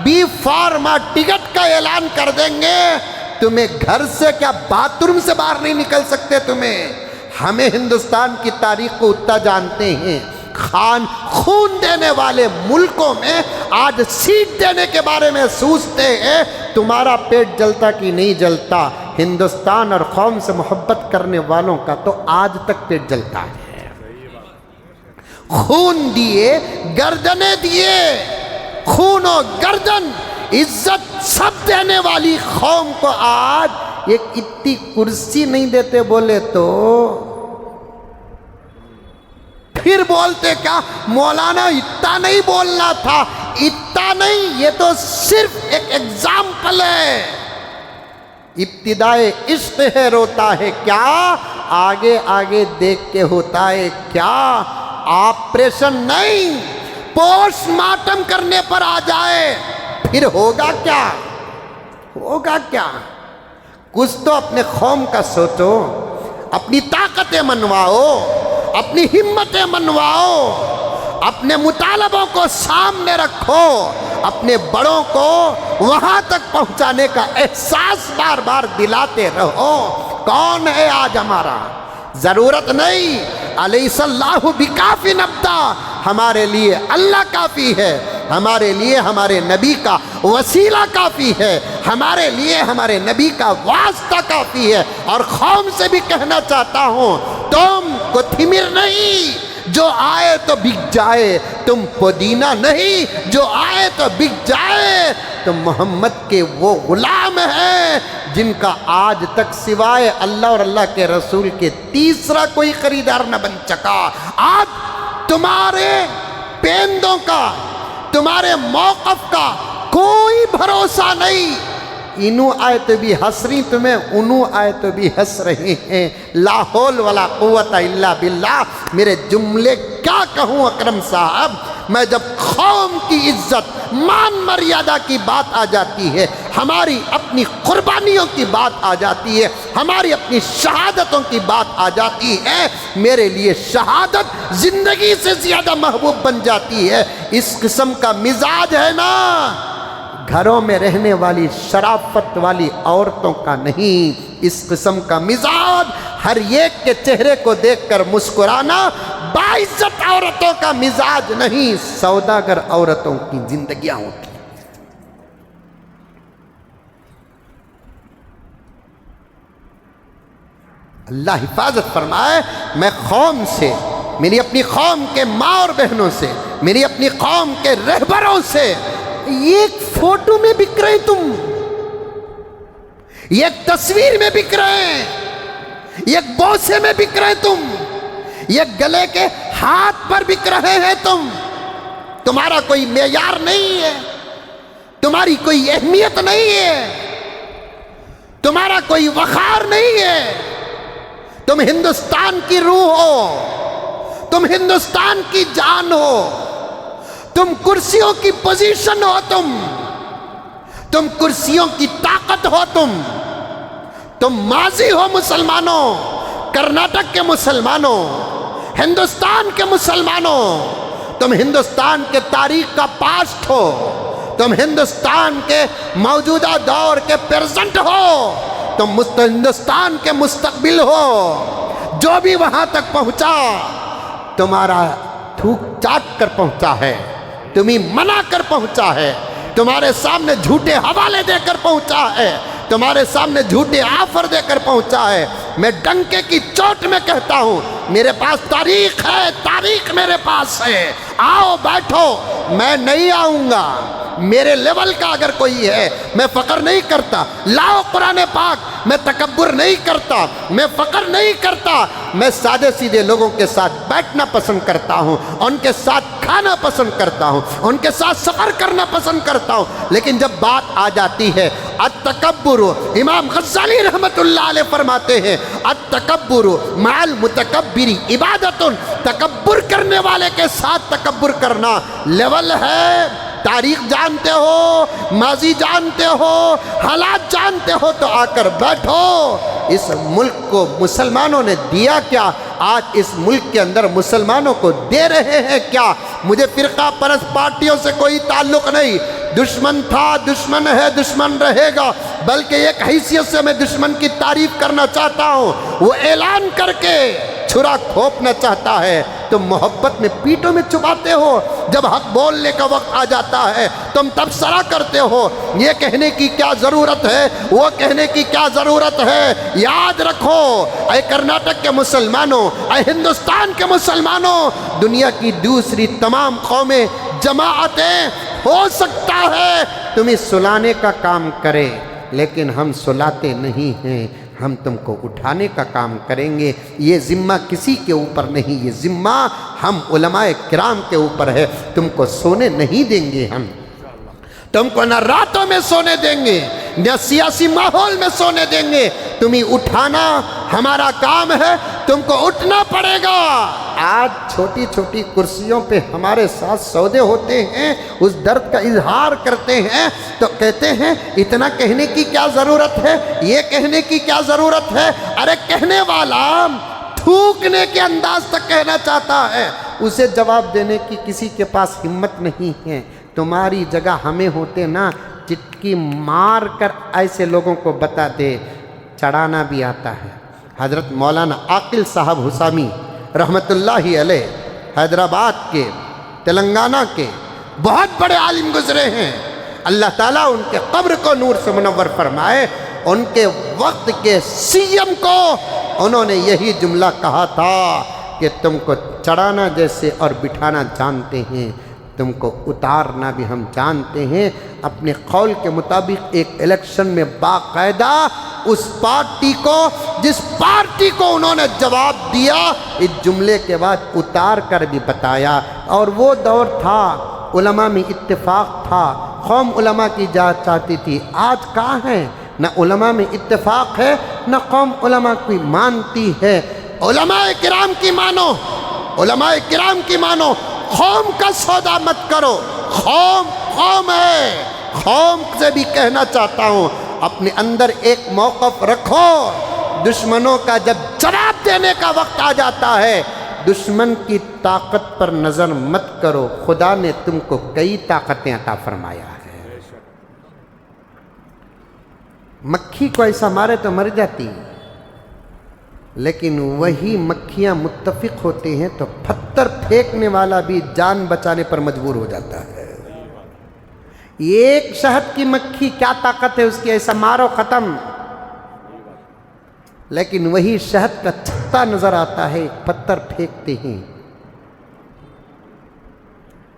بی فارما ٹکٹ کا اعلان کر دیں گے، تمہیں گھر سے کیا باتھ روم سے باہر نہیں نکل سکتے تمہیں. ہمیں ہندوستان کی تاریخ کو اتنا جانتے ہیں. خون دینے والے ملکوں میں آج سیٹ دینے کے بارے میں سوچتے ہیں. تمہارا پیٹ جلتا کہ نہیں جلتا؟ ہندوستان اور قوم سے محبت کرنے والوں کا تو آج تک پیٹ جلتا ہے. خون دیے، گردنیں دیے، خون و گردن عزت سب دینے والی قوم کو آج ایک اتنی کرسی نہیں دیتے بولے تو پھر بولتے کیا مولانا اتنا نہیں بولنا تھا. اتنا نہیں، یہ تو صرف ایک ایگزامپل ہے. ابتدائے عشق ہے روتا ہے کیا، آگے آگے دیکھ کے ہوتا ہے کیا. آپریشن نہیں، پوسٹ مارٹم کرنے پر آ جائے پھر ہوگا کیا؟ ہوگا کیا؟ کچھ تو اپنے قوم کا سوچو، اپنی طاقتیں منواؤ، اپنی ہمتیں منواؤ، اپنے مطالبوں کو سامنے رکھو، اپنے بڑوں کو وہاں تک پہنچانے کا احساس بار بار دلاتے رہو. کون ہے آج ہمارا؟ ضرورت نہیں. علیہ اللہ بکافی نبتا، ہمارے لیے اللہ کافی ہے، ہمارے لیے ہمارے نبی کا وسیلہ کافی ہے، ہمارے لیے ہمارے نبی کا واسطہ کافی ہے. اور قوم سے بھی کہنا چاہتا ہوں، تم کوتھمیر نہیں جو آئے تو بک جائے، تم پودینہ نہیں جو آئے تو بک جائے. تو محمد کے وہ غلام ہیں جن کا آج تک سوائے اللہ اور اللہ کے رسول کے تیسرا کوئی خریدار نہ بن سکا۔ آج تمہارے پیندوں کا، تمہارے موقف کا کوئی بھروسہ نہیں۔ انو آئے تو بھی ہنس رہی تمہیں، انو آئے تو بھی ہنس رہی ہیں۔ لا حول ولا قوت الا باللہ۔ میرے جملے کیا کہوں اکرم صاحب، میں جب قوم کی عزت مان مریادہ کی بات آ جاتی ہے، ہماری اپنی قربانیوں کی بات آ جاتی ہے، ہماری اپنی شہادتوں کی بات آ جاتی ہے، میرے لیے شہادت زندگی سے زیادہ محبوب بن جاتی ہے۔ اس قسم کا مزاج ہے نا، گھروں میں رہنے والی شرافت والی عورتوں کا نہیں، اس قسم کا مزاج ہر ایک کے چہرے کو دیکھ کر مسکرانا باعزت عورتوں کا مزاج نہیں، سوداگر عورتوں کی زندگیاں ہوتی۔ اللہ حفاظت فرمائے۔ میں قوم سے، میری اپنی قوم کے ماں اور بہنوں سے، میری اپنی قوم کے رہبروں سے، ایک فوٹو میں بک رہے تم، ایک تصویر میں بک رہے، ایک بوسے میں بک رہے تم، ایک گلے کے ہاتھ پر بک رہے ہیں تم۔ تمہارا کوئی معیار نہیں ہے، تمہاری کوئی اہمیت نہیں ہے، تمہارا کوئی وقار نہیں ہے۔ تم ہندوستان کی روح ہو، تم ہندوستان کی جان ہو، تم کرسیوں کی پوزیشن ہو، تم کرسیوں کی طاقت ہو، تم ماضی ہو مسلمانوں، کرناٹک کے مسلمانوں، ہندوستان کے مسلمانوں، تم ہندوستان کے تاریخ کا پاسٹ ہو، تم ہندوستان کے موجودہ دور کے پریزنٹ ہو، تم ہندوستان کے مستقبل ہو۔ جو بھی وہاں تک پہنچا تمہارا تھوک چاٹ کر پہنچا ہے، تمہیں منع کر پہنچا ہے، تمہارے سامنے جھوٹے حوالے دے کر پہنچا ہے، تمہارے سامنے جھوٹے آفر دے کر پہنچا ہے۔ میں ڈنکے کی چوٹ میں کہتا ہوں، میرے پاس تاریخ ہے، تاریخ میرے پاس ہے، آؤ بیٹھو۔ میں نہیں آؤں گا، میرے لیول کا اگر کوئی ہے، میں فخر نہیں کرتا، لاؤ قرآن پاک، میں تکبر نہیں کرتا، میں فخر نہیں کرتا، میں سادے سیدھے لوگوں کے ساتھ بیٹھنا پسند کرتا ہوں، ان کے ساتھ کھانا پسند کرتا ہوں، ان کے ساتھ سفر کرنا پسند کرتا ہوں۔ لیکن جب بات آ جاتی ہے التکبر، امام غزالی رحمت اللہ علیہ فرماتے ہیں التکبر مع المتکبر عبادت، تکبر کرنے والے کے ساتھ تکبر کرنا لیول ہے۔ تاریخ جانتے ہو، ماضی جانتے ہو، حالات جانتے ہو تو آ کر بیٹھو۔ اس ملک کو مسلمانوں نے دیا کیا؟ آج اس ملک کے اندر مسلمانوں کو دے رہے ہیں کیا؟ مجھے فرقہ پرست پارٹیوں سے کوئی تعلق نہیں، دشمن تھا، دشمن ہے، دشمن رہے گا، بلکہ ایک حیثیت سے میں دشمن کی تعریف کرنا چاہتا ہوں، وہ اعلان کر کے چھرا کھوپنا چاہتا ہے، تم محبت میں پیٹوں میں چھپاتے ہو، جب حق بولنے کا وقت آ جاتا ہے تم تبصرہ کرتے ہو۔ یہ کہنے کی کیا ضرورت ہے، وہ کہنے کی کیا ضرورت ہے؟ یاد رکھو اے کرناٹک کے مسلمانوں، اے ہندوستان کے مسلمانوں، دنیا کی دوسری تمام قومیں، جماعتیں، ہو سکتا ہے تمہیں سلانے کا کام کرے، لیکن ہم سلاتے نہیں ہیں، ہم تم کو اٹھانے کا کام کریں گے۔ یہ ذمہ کسی کے اوپر نہیں، یہ ذمہ ہم علماء کرام کے اوپر ہے۔ تم کو سونے نہیں دیں گے، ہم تم کو نہ راتوں میں سونے دیں گے، نہ سیاسی ماحول میں سونے دیں گے۔ تمہیں اٹھانا ہمارا کام ہے، تم کو اٹھنا پڑے گا۔ آج چھوٹی چھوٹی کرسیوں پہ ہمارے ساتھ سودے ہوتے ہیں، اس درد کا اظہار کرتے ہیں تو کہتے ہیں اتنا کہنے کی کیا ضرورت ہے، یہ کہنے کی کیا ضرورت ہے؟ ارے کہنے والا تھوکنے کے انداز تک کہنا چاہتا ہے، اسے جواب دینے کی کسی کے پاس ہمت نہیں ہے۔ تمہاری جگہ ہمیں ہوتے نا، چٹکی مار کر ایسے لوگوں کو بتا دے، چڑھانا بھی آتا ہے۔ حضرت مولانا عاقل صاحب حسامی رحمت اللہ علیہ حیدرآباد کے، تلنگانہ کے بہت بڑے عالم گزرے ہیں، اللہ تعالیٰ ان کے قبر کو نور سے منور فرمائے۔ ان کے وقت کے سی ایم کو انہوں نے یہی جملہ کہا تھا کہ تم کو چڑھانا جیسے اور بٹھانا جانتے ہیں، تم کو اتارنا بھی ہم جانتے ہیں۔ اپنے قول کے مطابق ایک الیکشن میں باقاعدہ اس پارٹی کو، جس پارٹی کو انہوں نے جواب دیا، اس جملے کے بعد اتار کر بھی بتایا۔ اور وہ دور تھا علماء میں اتفاق تھا، قوم علماء کی جات چاہتی تھی۔ آج کہاں ہے؟ نہ علماء میں اتفاق ہے، نہ قوم علماء کی مانتی ہے۔ علماء کرام کی مانو، علماء کرام کی مانو، قوم کا سودا مت کرو۔ قوم ہے، قوم سے بھی کہنا چاہتا ہوں اپنے اندر ایک موقف رکھو۔ دشمنوں کا جب جواب دینے کا وقت آ جاتا ہے، دشمن کی طاقت پر نظر مت کرو، خدا نے تم کو کئی طاقتیں عطا فرمایا ہے۔ مکھی کو ایسا مارے تو مر جاتی، لیکن وہی مکھیاں متفق ہوتے ہیں تو پتھر پھینکنے والا بھی جان بچانے پر مجبور ہو جاتا ہے۔ ایک شہد کی مکھی کیا طاقت ہے اس کی، ایسا مارو ختم۔ لیکن وہی شہد کا چھتا نظر آتا ہے، پتھر پھینکتے ہیں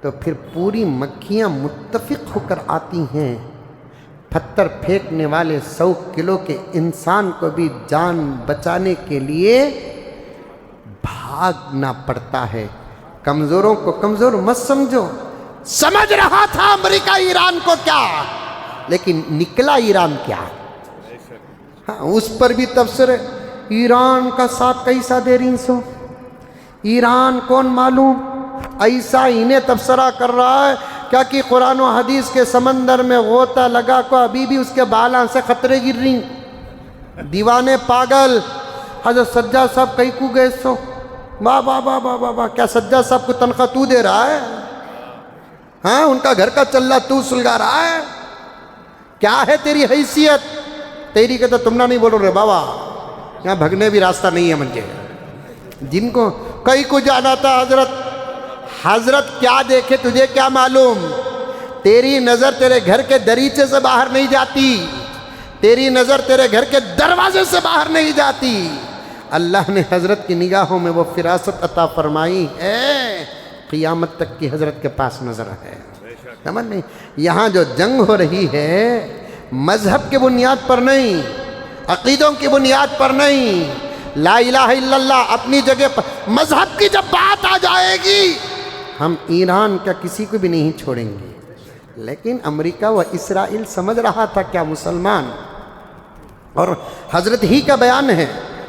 تو پھر پوری مکھیاں متفق ہو کر آتی ہیں۔ پتھر پھینکنے والے 100 کلو کے انسان کو بھی جان بچانے کے لیے بھاگنا پڑتا ہے۔ کمزوروں کو کمزور مت سمجھو۔ سمجھ رہا تھا امریکہ ایران کو کیا، لیکن نکلا ایران کیا؟ ہاں، اس پر بھی تبصرے، ایران کا ساتھ کیسا دے رہی سو، ایران کون معلوم، ایسا انہیں تبصرہ کر رہا ہے کیا کہ قرآن و حدیث کے سمندر میں غوطہ لگا کو ابھی بھی اس کے بالاں سے خطرے گر رہی۔ دیوانے پاگل، حضرت سجاد صاحب کئی کو گئے سو، واہ واہ واہ واہ واہ واہ، کیا سجاد صاحب کو تنخواہ تو دے رہا ہے؟ ہاں، ان کا گھر کا چلہ تو سلگا رہا ہے؟ کیا ہے تیری حیثیت؟ تیری کہتا تم نہ نہیں بولو رے بابا، یہاں بھگنے بھی راستہ نہیں ہے منجے۔ جن کو کئی کو جانا تھا حضرت کیا دیکھے تجھے کیا معلوم؟ تیری نظر تیرے گھر کے دریچے سے باہر نہیں جاتی، تیری نظر تیرے گھر کے دروازے سے باہر نہیں جاتی۔ اللہ نے حضرت کی نگاہوں میں وہ فراست عطا فرمائی ہے، قیامت تک کی حضرت کے پاس نظر ہے۔ سمجھ نہیں؟ یہاں جو جنگ ہو رہی ہے مذہب کے بنیاد پر نہیں، عقیدوں کی بنیاد پر نہیں، لا الہ الا اللہ اپنی جگہ پر، مذہب کی جب بات آ جائے گی ہم ایران کا کسی کو بھی نہیں چھوڑیں گے۔ لیکن امریکہ و اسرائیل سمجھ رہا تھا کیا مسلمان، اور حضرت ہی کا بیان ہے،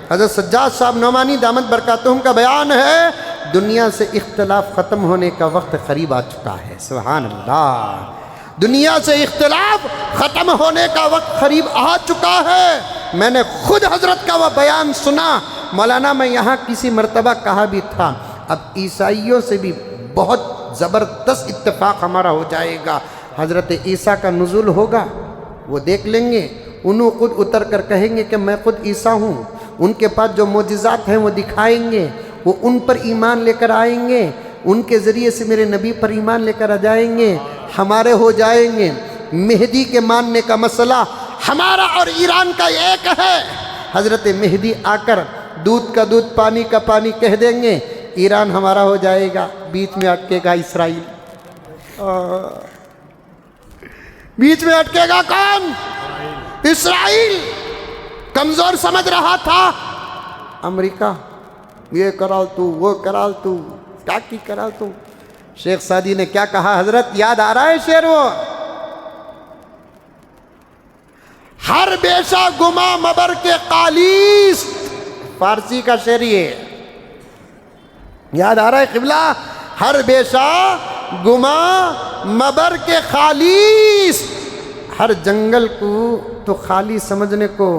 حضرت سجاد صاحب نعمانی دامت برکاتہم کا بیان ہے، دنیا سے اختلاف ختم ہونے کا وقت قریب آ چکا ہے۔ سبحان اللہ، دنیا سے اختلاف ختم ہونے کا وقت قریب آ چکا ہے۔ میں نے خود حضرت کا وہ بیان سنا، مولانا میں یہاں کسی مرتبہ کہا بھی تھا، اب عیسائیوں سے بھی بہت زبردست اتفاق ہمارا ہو جائے گا۔ حضرت عیسیٰ کا نزول ہوگا، وہ دیکھ لیں گے، انہوں خود اتر کر کہیں گے کہ میں خود عیسیٰ ہوں، ان کے پاس جو معجزات ہیں وہ دکھائیں گے، وہ ان پر ایمان لے کر آئیں گے، ان کے ذریعے سے میرے نبی پر ایمان لے کر آ جائیں گے، ہمارے ہو جائیں گے۔ مہدی کے ماننے کا مسئلہ ہمارا اور ایران کا ایک ہے۔ حضرت مہدی آ کر دودھ کا دودھ پانی کا پانی کہہ دیں گے، ایران ہمارا ہو جائے گا، بیچ میں اٹکے گا اسرائیل۔ بیچ میں اٹکے گا کون؟ اسرائیل۔ کمزور سمجھ رہا تھا امریکہ، یہ کرال تو، وہ کرال تو، کیا کی کرال تو۔ شیخ سعدی نے کیا کہا حضرت، یاد آ رہا ہے شعر وہ؟ ہر بیشہ گما مبر کے قالیس، فارسی کا شعر یہ یاد آ رہا ہے قبلہ؟ ہر بیشہ گما مبر کے خالیس، ہر جنگل کو تو خالی سمجھنے کو،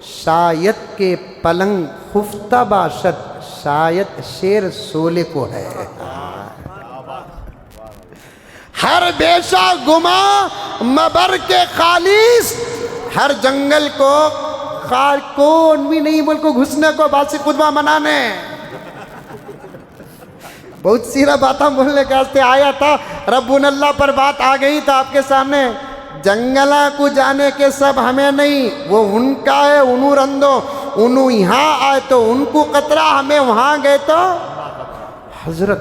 شاید کے پلنگ خفتہ باشد، شاید شیر سولے کو ہے۔ ہر بیشہ گما مبر کے خالیس، ہر جنگل کو کون بھی نہیں ملک کو گھسنے کو، باسی خطبہ منانے، بہت سیرا باتاں بولنے کے واسطے آیا تھا، ربنا اللہ پر بات آ گئی تھا آپ کے سامنے۔ جنگلہ کو جانے کے سب ہمیں نہیں، وہ ان کا ہے، انہوں رندو، انہوں یہاں آئے تو ان کو قطرہ، ہمیں وہاں گئے تو۔ حضرت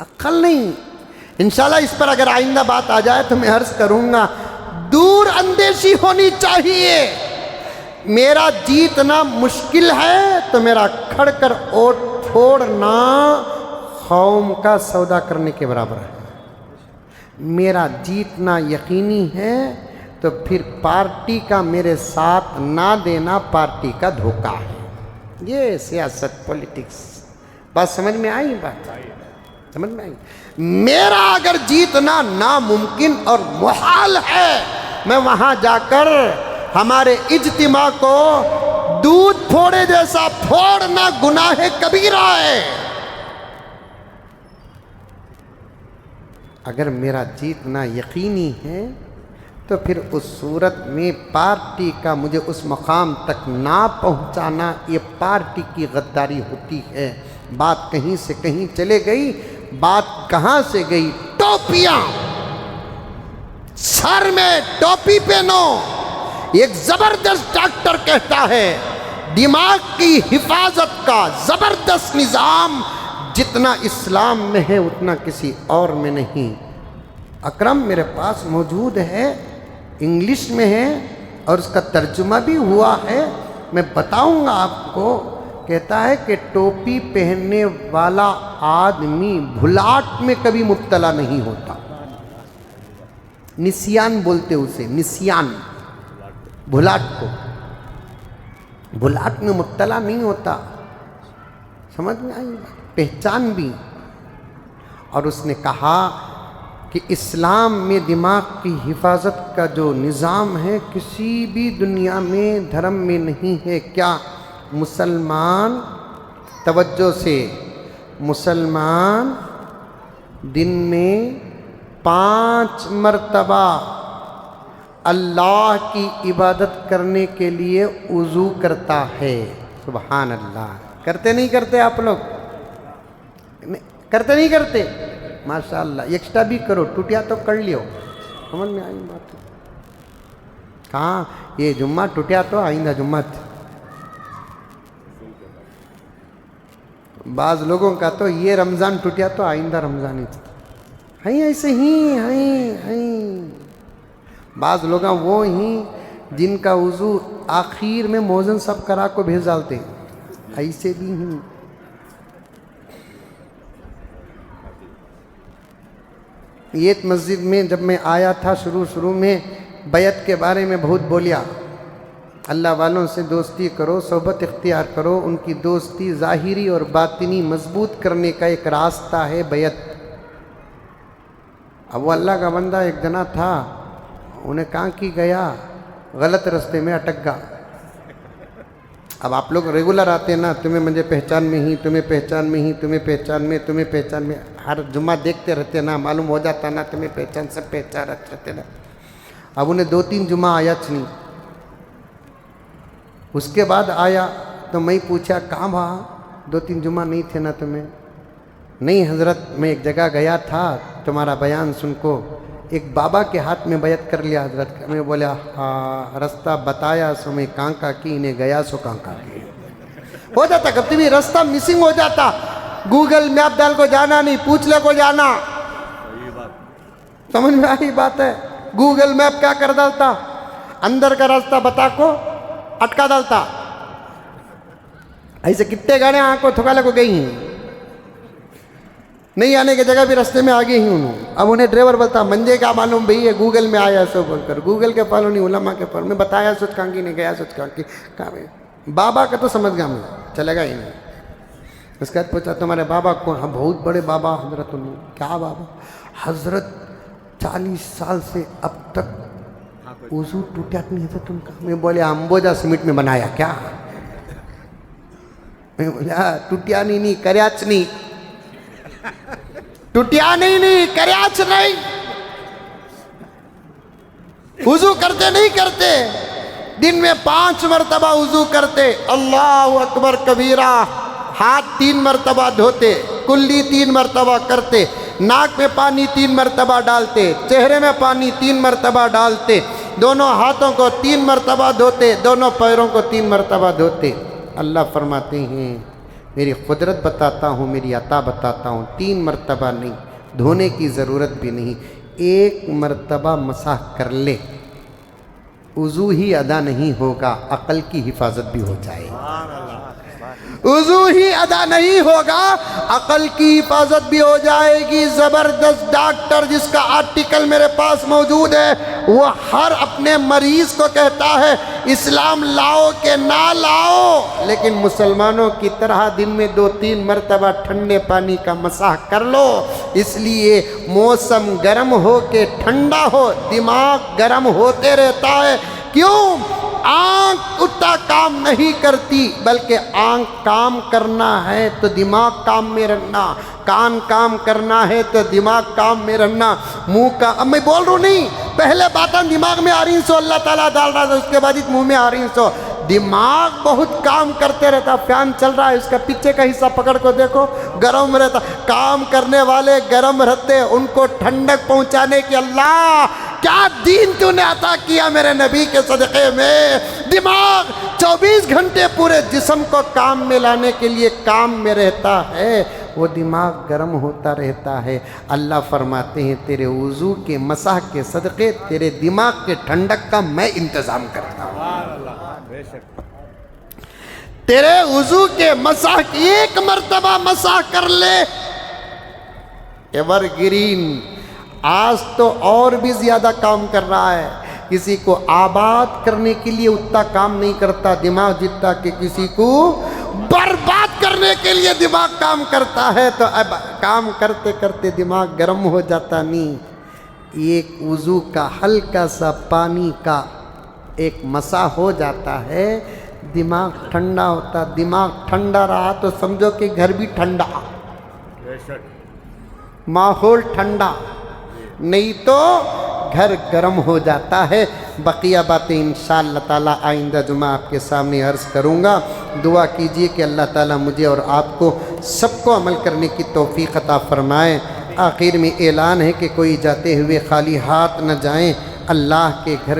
عقل نہیں. انشاءاللہ اس پر اگر آئندہ بات آ جائے تو میں عرض کروں گا. دور اندیشی ہونی چاہیے. میرا جیتنا مشکل ہے تو میرا کھڑ کر اوٹ چھوڑنا قوم کا سودا کرنے کے برابر ہے. میرا جیتنا یقینی ہے تو پھر پارٹی کا میرے ساتھ نہ دینا پارٹی کا دھوکہ ہے. یہ سیاست پولیٹکس بات سمجھ میں آئی؟ بات سمجھ میں آئی؟ میرا اگر جیتنا ناممکن اور محال ہے، میں وہاں جا کر ہمارے اجتماع کو دودھ پھوڑے جیسا پھوڑنا گناہ کبیرہ ہے. اگر میرا جیتنا یقینی ہے تو پھر اس صورت میں پارٹی کا مجھے اس مقام تک نہ پہنچانا یہ پارٹی کی غداری ہوتی ہے. بات کہیں سے کہیں چلے گئی. بات کہاں سے گئی؟ ٹوپیاں. سر میں ٹوپی پہنو. ایک زبردست ڈاکٹر کہتا ہے دماغ کی حفاظت کا زبردست نظام جتنا اسلام میں ہے اتنا کسی اور میں نہیں. اکرم میرے پاس موجود ہے، انگلش میں ہے اور اس کا ترجمہ بھی ہوا ہے، میں بتاؤں گا آپ کو. کہتا ہے کہ ٹوپی پہننے والا آدمی بھلاٹ میں کبھی مبتلا نہیں ہوتا. نسیان بولتے اسے، نسیان. بھلاٹ کو بھلاٹ میں مبتلا نہیں ہوتا. سمجھ میں آئی؟ پہچان بھی. اور اس نے کہا کہ اسلام میں دماغ کی حفاظت کا جو نظام ہے کسی بھی دنیا میں دھرم میں نہیں ہے. کیا مسلمان، توجہ سے، مسلمان دن میں 5 مرتبہ اللہ کی عبادت کرنے کے لیے وضو کرتا ہے. سبحان اللہ. کرتے نہیں کرتے آپ لوگ؟ کرتے نہیں کرتے؟ ماشاءاللہ. ایکسٹرا بھی کرو، ٹوٹیا تو کر لیو. سمجھ میں آئی بات؟ کہاں یہ جمعہ ٹوٹیا تو آئندہ جمعہ. بعض لوگوں کا تو یہ رمضان ٹوٹیا تو آئندہ رمضان ہی ہیں. ایسے ہی ہیں. بعض لوگ وہ ہی جن کا وضو آخر میں موزن سب کرا کو بھیج ڈالتے ہیں. ایسے بھی ہیں. یہ مسجد میں جب میں آیا تھا شروع میں بیعت کے بارے میں بہت بولیا. اللہ والوں سے دوستی کرو، صحبت اختیار کرو. ان کی دوستی ظاہری اور باطنی مضبوط کرنے کا ایک راستہ ہے بیعت. اب وہ اللہ کا بندہ ایک جنا تھا، انہیں کہاں کی گیا، غلط راستے میں اٹک گا. اب آپ لوگ ریگولر آتے نا، تمہیں مجھے پہچان میں ہی، تمہیں پہچان میں ہی، تمہیں پہچان میں، تمہیں پہچان میں، ہر جمعہ دیکھتے رہتے نا، معلوم ہو جاتا نا تمہیں پہچان، سب پہچان رہتے نا. اب انہیں 2-3 جمعہ آیا نہیں. اس کے بعد آیا تو میں پوچھا کہاں وہاں 2-3 جمعہ نہیں تھے نا تمہیں؟ نہیں حضرت میں ایک جگہ گیا تھا تمہارا بیان سن کو، ایک بابا کے ہاتھ میں بیعت کر لیا حضرت. میں بولا ہاں رستہ بتایا سو میں کانکا کی، انہیں گیا سو کانکا کی. ہو جاتا کبھی بھی رستہ مسنگ ہو جاتا. گوگل میپ ڈال کو جانا نہیں، پوچھ لے کو جانا. سمجھ میں آئی بات ہے؟ گوگل میپ کیا کر ڈالتا، اندر کا راستہ بتا کو اٹکا ڈالتا. ایسے کتنے گاڑی آنکھ تھکالے کو گئی ہیں، نہیں آنے کی جگہ بھی رستے میں آگے ہی انہوں. اب انہیں ڈرائیور بولتا منجے کیا معلوم بھئی یہ گوگل میں آیا سو بول کر. گوگل کے فالو نہیں، علماء کے فالو. میں بتایا سوچ کانگی نے گیا سوچ کانگی کہاں میں. بابا کا تو سمجھ گیا، میں چلے گا ہی نہیں. اس کے بعد پوچھا تمہارے بابا کون؟ ہاں بہت بڑے بابا حضرت. انہوں کیا بابا؟ حضرت 40 سال سے اب تک وضو ٹوٹیا نہیں تھا تم کا. میں بولے امبوجا سیمنٹ میں بنایا کیا؟ میں بولا ٹوٹیا نہیں کریاچ نہیں، ٹوٹیا نہیں کریاچ نہیں. وضو کرتے نہیں کرتے، دن میں 5 مرتبہ وضو کرتے. اللہ اکبر کبیرہ. ہاتھ 3 مرتبہ دھوتے، کلی 3 مرتبہ کرتے، ناک میں پانی 3 مرتبہ ڈالتے، چہرے میں پانی 3 مرتبہ ڈالتے، دونوں ہاتھوں کو 3 مرتبہ دھوتے، دونوں پیروں کو 3 مرتبہ دھوتے. اللہ فرماتے ہیں میری قدرت بتاتا ہوں، میری عطا بتاتا ہوں، 3 مرتبہ نہیں، دھونے کی ضرورت بھی نہیں، 1 مرتبہ مسح کر لے، وضو ہی ادا نہیں ہوگا، عقل کی حفاظت بھی ہو جائے گی۔ وضو ہی ادا نہیں ہوگا، عقل کی حفاظت بھی ہو جائے گی۔ زبردست ڈاکٹر جس کا آرٹیکل میرے پاس موجود ہے، وہ ہر اپنے مریض کو کہتا ہے اسلام لاؤ کہ نہ لاؤ، لیکن مسلمانوں کی طرح دن میں 2-3 مرتبہ ٹھنڈے پانی کا مسح کر لو۔ اس لیے موسم گرم ہو کے ٹھنڈا ہو، دماغ گرم ہوتے رہتا ہے۔ کیوں؟ آنکھ اتنا کام نہیں کرتی، بلکہ آنکھ کام کرنا ہے تو دماغ کام میں رہنا، کان کام کرنا ہے تو دماغ کام میں رہنا، منہ کا، اب میں بول رہا ہوں نہیں، پہلے باتیں دماغ میں آ رہی سو اللہ تعالیٰ ڈال رہا تھا، اس کے بعد منہ میں آ رہی سو دماغ بہت کام کرتے رہتا۔ فین چل رہا ہے، اس کا پیچھے کا حصہ پکڑ کو دیکھو، گرم رہتا، کام کرنے والے گرم رہتے، ان کو ٹھنڈک پہنچانے کی اللہ کیا دین تو نے عطا کیا میرے نبی کے صدقے میں۔ دماغ 24 گھنٹے پورے جسم کو کام میں لانے کے لیے کام میں رہتا ہے، وہ دماغ گرم ہوتا رہتا ہے۔ اللہ فرماتے ہیں تیرے وضو کے مسح کے صدقے تیرے دماغ کے ٹھنڈک کا میں انتظام کرتا ہوں۔ بے شک تیرے وضو کے مسح 1 مرتبہ مسح کر لے، ایور گرین، آج تو اور بھی زیادہ کام کر رہا ہے۔ کسی کو آباد کرنے کے لیے اتنا کام نہیں کرتا دماغ جتنا کہ کسی کو برباد کرنے کے لیے دماغ کام کرتا ہے۔ تو اب کام کرتے کرتے دماغ گرم ہو جاتا نہیں، ایک وضو کا ہلکا سا پانی کا ایک مسح ہو جاتا ہے، دماغ ٹھنڈا ہوتا۔ دماغ ٹھنڈا رہا تو سمجھو کہ گھر بھی ٹھنڈا، بے شک ماحول ٹھنڈا، نہیں تو گھر گرم ہو جاتا ہے۔ بقیہ باتیں انشاءاللہ تعالیٰ آئندہ جمعہ آپ کے سامنے عرض کروں گا۔ دعا کیجئے کہ اللہ تعالیٰ مجھے اور آپ کو سب کو عمل کرنے کی توفیق عطا فرمائے۔ آخر میں اعلان ہے کہ کوئی جاتے ہوئے خالی ہاتھ نہ جائیں، اللہ کے گھر